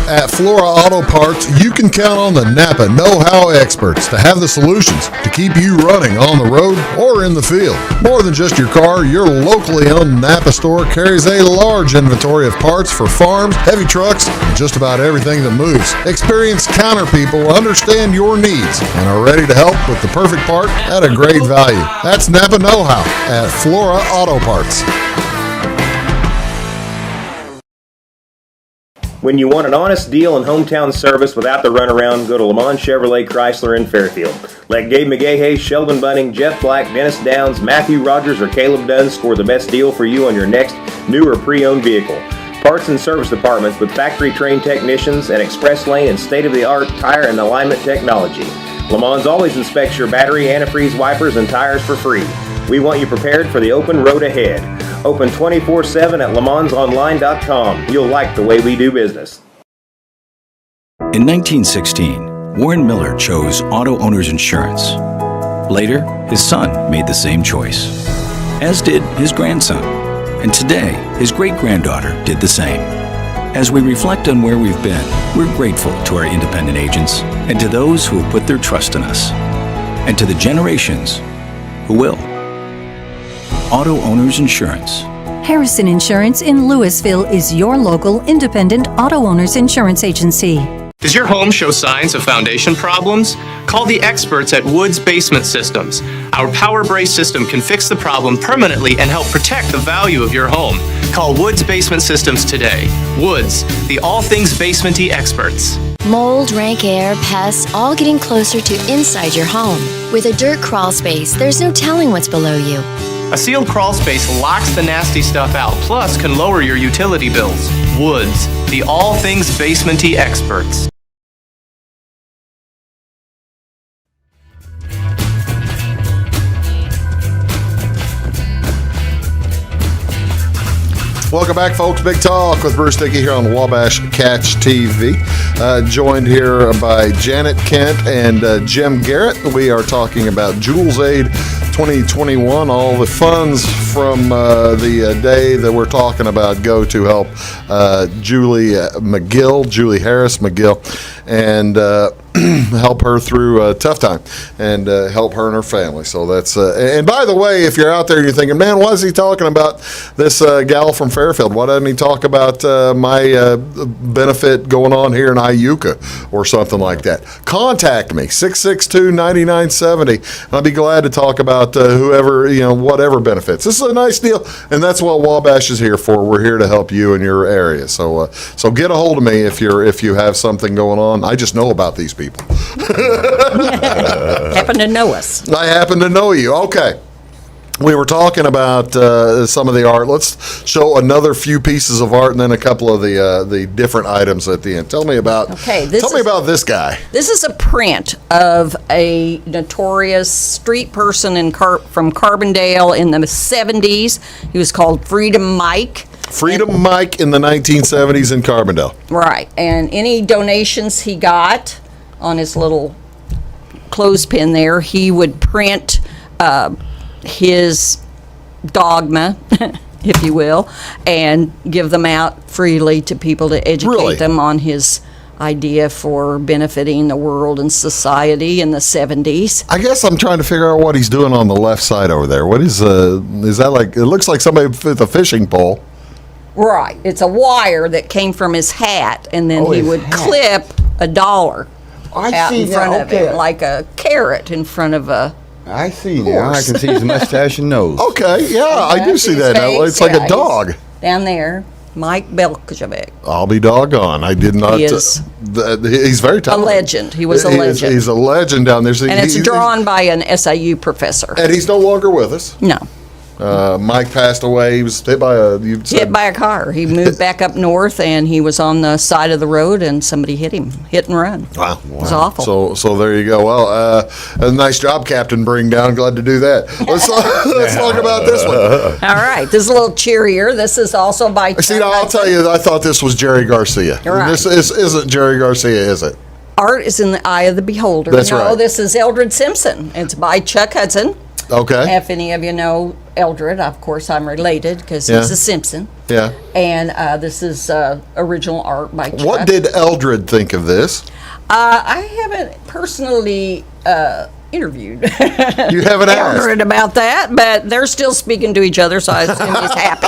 A: At Flora Auto Parts, you can count on the Napa know-how experts to have the solutions to keep you running on the road or in the field. More than just your car, your locally owned Napa store carries a large inventory of parts for farms, heavy trucks, and just about everything that moves. Experienced counter people understand your needs and are ready to help with the perfect part at a great value. That's Napa know-how at Flora Auto Parts.
D: When you want an honest deal and hometown service without the runaround, go to Lamont Chevrolet Chrysler in Fairfield. Let Gabe McGahey, Sheldon Bunning, Jeff Black, Dennis Downs, Matthew Rogers, or Caleb Dunn score the best deal for you on your next new or pre-owned vehicle. Parts and service departments with factory-trained technicians and express lane and state-of-the-art tire and alignment technology. Lamont always inspects your battery, antifreeze, wipers, and tires for free. We want you prepared for the open road ahead. Open 24/7 at LaMonsOnline.com. You'll like the way we do business.
L: In 1916, Warren Miller chose Auto Owners Insurance. Later, his son made the same choice, as did his grandson. And today, his great-granddaughter did the same. As we reflect on where we've been, we're grateful to our independent agents and to those who have put their trust in us, and to the generations who will. Auto Owners Insurance.
O: Harrison Insurance in Louisville is your local independent auto owners insurance agency.
F: Does your home show signs of foundation problems? Call the experts at Woods Basement Systems. Our Power Brace system can fix the problem permanently and help protect the value of your home. Call Woods Basement Systems today. Woods, the all things basement-y experts.
G: Mold, rank air, pests, all getting closer to inside your home. With a dirt crawl space, there's no telling what's below you.
F: A sealed crawl space locks the nasty stuff out, plus can lower your utility bills. Woods, the all things basement-y experts.
A: Welcome back, folks. Big Talk with Bruce Dickey here on Wabash Catch TV. Joined here by Janet Kent and Jim Garrett. We are talking about Jules-Aid 2021. All the funds from the day that we're talking about go to help Julie Harris McGill, and help her through a tough time, and help her and her family. So that's and by the way, if you're out there, you're thinking, man, why is he talking about this gal from Fairfield? Why doesn't he talk about my benefit going on here in Iuka or something like that? Contact me, 662-9970, and I'll be glad to talk about whoever, whatever benefits. This is a nice deal, and that's what Wabash is here for. We're here to help you in your area. So so get a hold of me if you have something going on. I just know about these people.
C: Happen to know us.
A: I happen to know you. Okay. We were talking about some of the art. Let's show another few pieces of art, and then a couple of the different items at the end. Tell me about about this guy.
C: This is a print of a notorious street person from Carbondale in the 70s. He was called Freedom Mike.
A: Freedom Mike in the 1970s in Carbondale.
C: Right, and any donations he got on his little clothespin there, he would print his dogma, if you will, and give them out freely to people to educate them on his idea for benefiting the world and society in the 70s.
A: I guess I'm trying to figure out what he's doing on the left side over there. What is that like? It looks like somebody with a fishing pole.
C: Right. It's a wire that came from his hat, and then he would clip $1 out in front of him, like a carrot in front of a
B: I see
C: horse.
B: now. I can see his mustache and nose.
A: Okay, yeah, I do see that now. It's like a dog.
C: Down there, Mike Belkovic.
A: I'll be doggone. I did not.
C: He is
A: he's very talented.
C: a legend. He was a legend.
A: He's a legend down there. So
C: and it's drawn by an SIU professor.
A: And he's no longer with us.
C: No.
A: Mike passed away. He was hit by
C: a car. He moved back up north, and he was on the side of the road, and somebody hit him. Hit and run.
A: Wow.
C: It was awful.
A: So there you go. Well, a nice job, Captain Bring Down. Glad to do that. Let's talk about this one.
C: All right. This is a little cheerier. This is also by
A: See, now, I'll tell you, I thought this was Jerry Garcia.
C: Right.
A: This isn't Jerry Garcia, is it?
C: Art is in the eye of the beholder.
A: That's right.
C: This is Eldred Simpson. It's by Chuck Hudson.
A: Okay.
C: If any of you know Eldred, of course I'm related because he's a Simpson.
A: Yeah.
C: And this is original art by Chuck.
A: What did Eldred think of this?
C: I haven't personally interviewed
A: You haven't asked?
C: Eldred about that, but they're still speaking to each other, so I assume he's happy.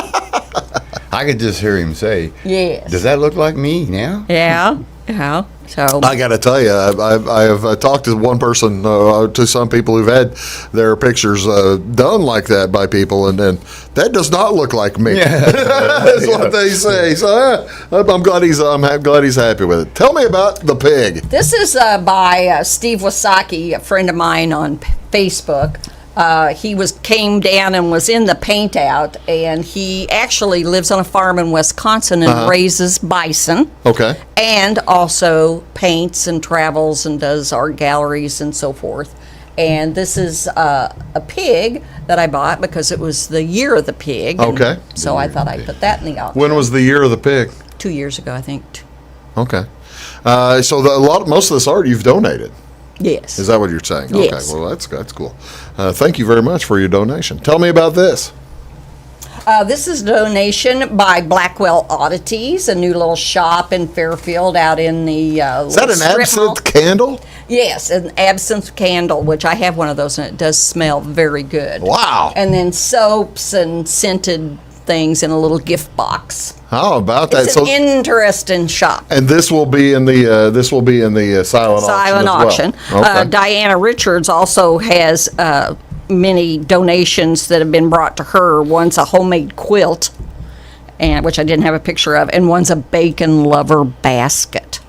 B: I could just hear him say,
C: Yes.
B: "Does that look like me now?"
C: Yeah. Yeah. So
A: I got to tell you, I have talked to one person, to some people who've had their pictures done like that by people, and that does not look like me. That's what they say. So I'm glad he's happy with it. Tell me about the pig.
C: this is by Steve Wasaki, a friend of mine on Facebook. He came down and was in the paint out, and he actually lives on a farm in Wisconsin and raises bison.
A: Okay.
C: And also paints and travels and does art galleries and so forth. And this is a pig that I bought because it was the year of the pig.
A: Okay.
C: So I thought I'd put that in the auction.
A: When was the year of the pig?
C: 2 years ago, I think.
A: Okay. So most of this art you've donated.
C: Yes.
A: Is that what you're saying?
C: Yes.
A: Okay. Well, that's cool. Thank you very much for your donation. Tell me about this.
C: This is a donation by Blackwell Oddities, a new little shop in Fairfield out in the
A: Is that an absinthe candle?
C: Yes, an absinthe candle, which I have one of those, and it does smell very good.
A: Wow.
C: And then soaps and scented things in a little gift box.
A: How about that?
C: It's an interesting shop.
A: And this will be in the silent auction. As well. Okay.
C: Diana Richards also has many donations that have been brought to her. One's a homemade quilt, and which I didn't have a picture of, and one's a bacon lover basket.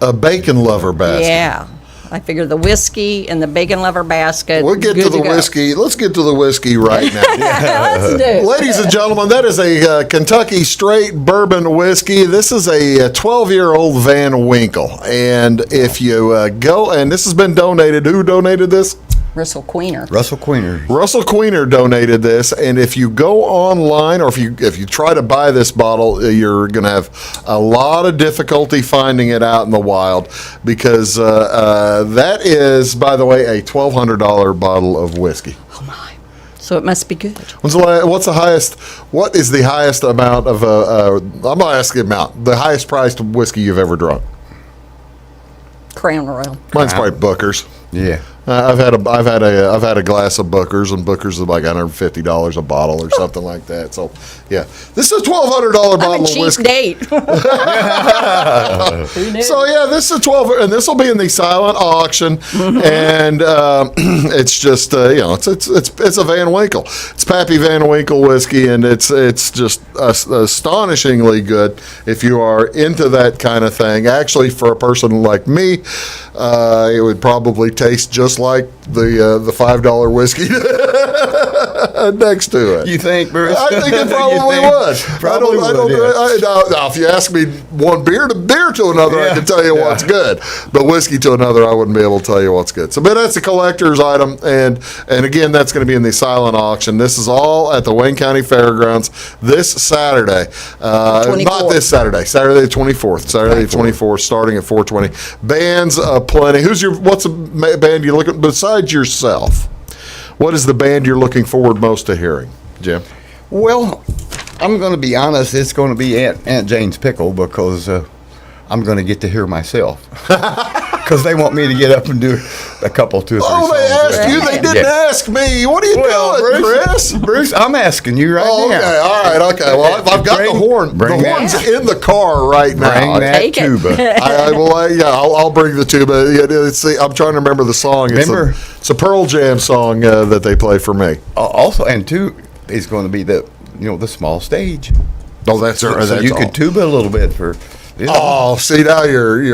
A: A bacon lover basket.
C: Yeah. I figure the whiskey and the bacon lover basket.
A: We'll get to the whiskey. Let's get to the whiskey right now.
C: Let's do it.
A: Ladies and gentlemen, that is a Kentucky straight bourbon whiskey. This is a 12-year-old Van Winkle. And if you go, and this has been donated. Who donated this?
C: Russell Queener.
B: Russell Queener.
A: Russell Queener donated this, and if you go online or if you try to buy this bottle, you're going to have a lot of difficulty finding it out in the wild because that is, by the way, a $1,200 bottle of whiskey.
C: Oh my! So it must be good.
A: What is the highest amount of? I'm going to ask the amount. The highest priced whiskey you've ever drunk?
C: Crown Royal.
A: Mine's probably Booker's.
B: Yeah.
A: I've had a glass of Booker's, and Booker's is like $150 a bottle or something like that. So, yeah, this is a $1,200 bottle of whiskey.
C: Date.
A: So yeah, this is $1,200, and this will be in the silent auction, and it's just it's a Van Winkle. It's Pappy Van Winkle whiskey, and it's just astonishingly good if you are into that kind of thing. Actually, for a person like me, it would probably taste just like the $5 whiskey next to it.
B: You think, Bruce?
A: I think it probably would. Now, if you ask me one beer to another, I can tell you what's good. But whiskey to another, I wouldn't be able to tell you what's good. So, but that's a collector's item, and again, that's going to be in the silent auction. This is all at the Wayne County Fairgrounds this Saturday. Not this Saturday. Saturday the 24th. Saturday the 24th, starting at 4:20. Bands plenty. What's a band you're looking besides yourself? What is the band you're looking forward most to hearing, Jim?
B: Well, I'm going to be honest. It's going to be Aunt Jane's Pickle because I'm going to get to hear myself. Because they want me to get up and do a couple, 2 or 3 songs.
A: Oh, they asked you? They didn't ask me. What are you doing, Chris?
B: Bruce, I'm asking you right now.
A: Okay, all right, okay. Well, I've got the horn. The horn's in the car right now.
B: Bring that tuba.
A: I'll bring the tuba. I'm trying to remember the song. It's a Pearl Jam song that they play for me.
B: Also, and two is going to be the small stage.
A: Oh, that's
B: so you could tuba a little bit for.
A: Oh, see, now you're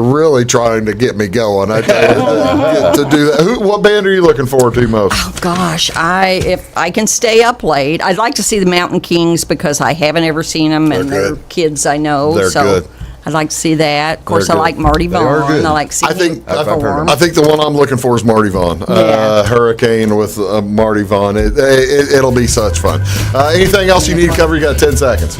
A: really trying to get me going. I tell you, to do that. What band are you looking forward to most?
C: Oh gosh, if I can stay up late, I'd like to see the Mountain Kings because I haven't ever seen them, and they're kids I know.
A: They're good.
C: I'd like to see that. Of course, I like Marty Vaughn. I like seeing him perform.
A: I think the one I'm looking for is Marty Vaughn. Hurricane with Marty Vaughn. It'll be such fun. Anything else you need to cover? You got 10 seconds.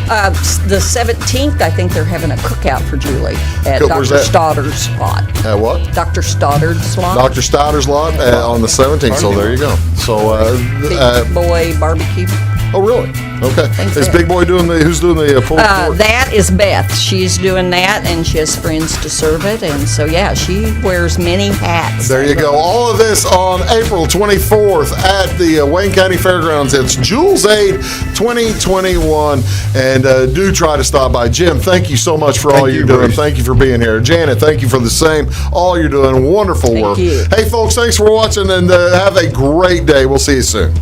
C: The 17th, I think they're having a cookout for Julie at Dr. Stoddard's lot.
A: At what?
C: Dr. Stoddard's lot.
A: Dr. Stoddard's lot on the 17th. So there you go. So
C: Big boy barbecue.
A: Oh, really? Okay. Is
C: so.
A: Big Boy who's doing the pulled pork?
C: That is Beth. She's doing that, and she has friends to serve it. And so, yeah, she wears many hats.
A: There you go. All of this on April 24th at the Wayne County Fairgrounds. It's Jules-Aid 2021. And do try to stop by. Jim, thank you so much for all you're doing.
B: Bruce.
A: Thank you for being here. Janet, thank you for the same. All you're doing, wonderful work.
C: you.
A: Hey, folks, thanks for watching, and have a great day. We'll see you soon.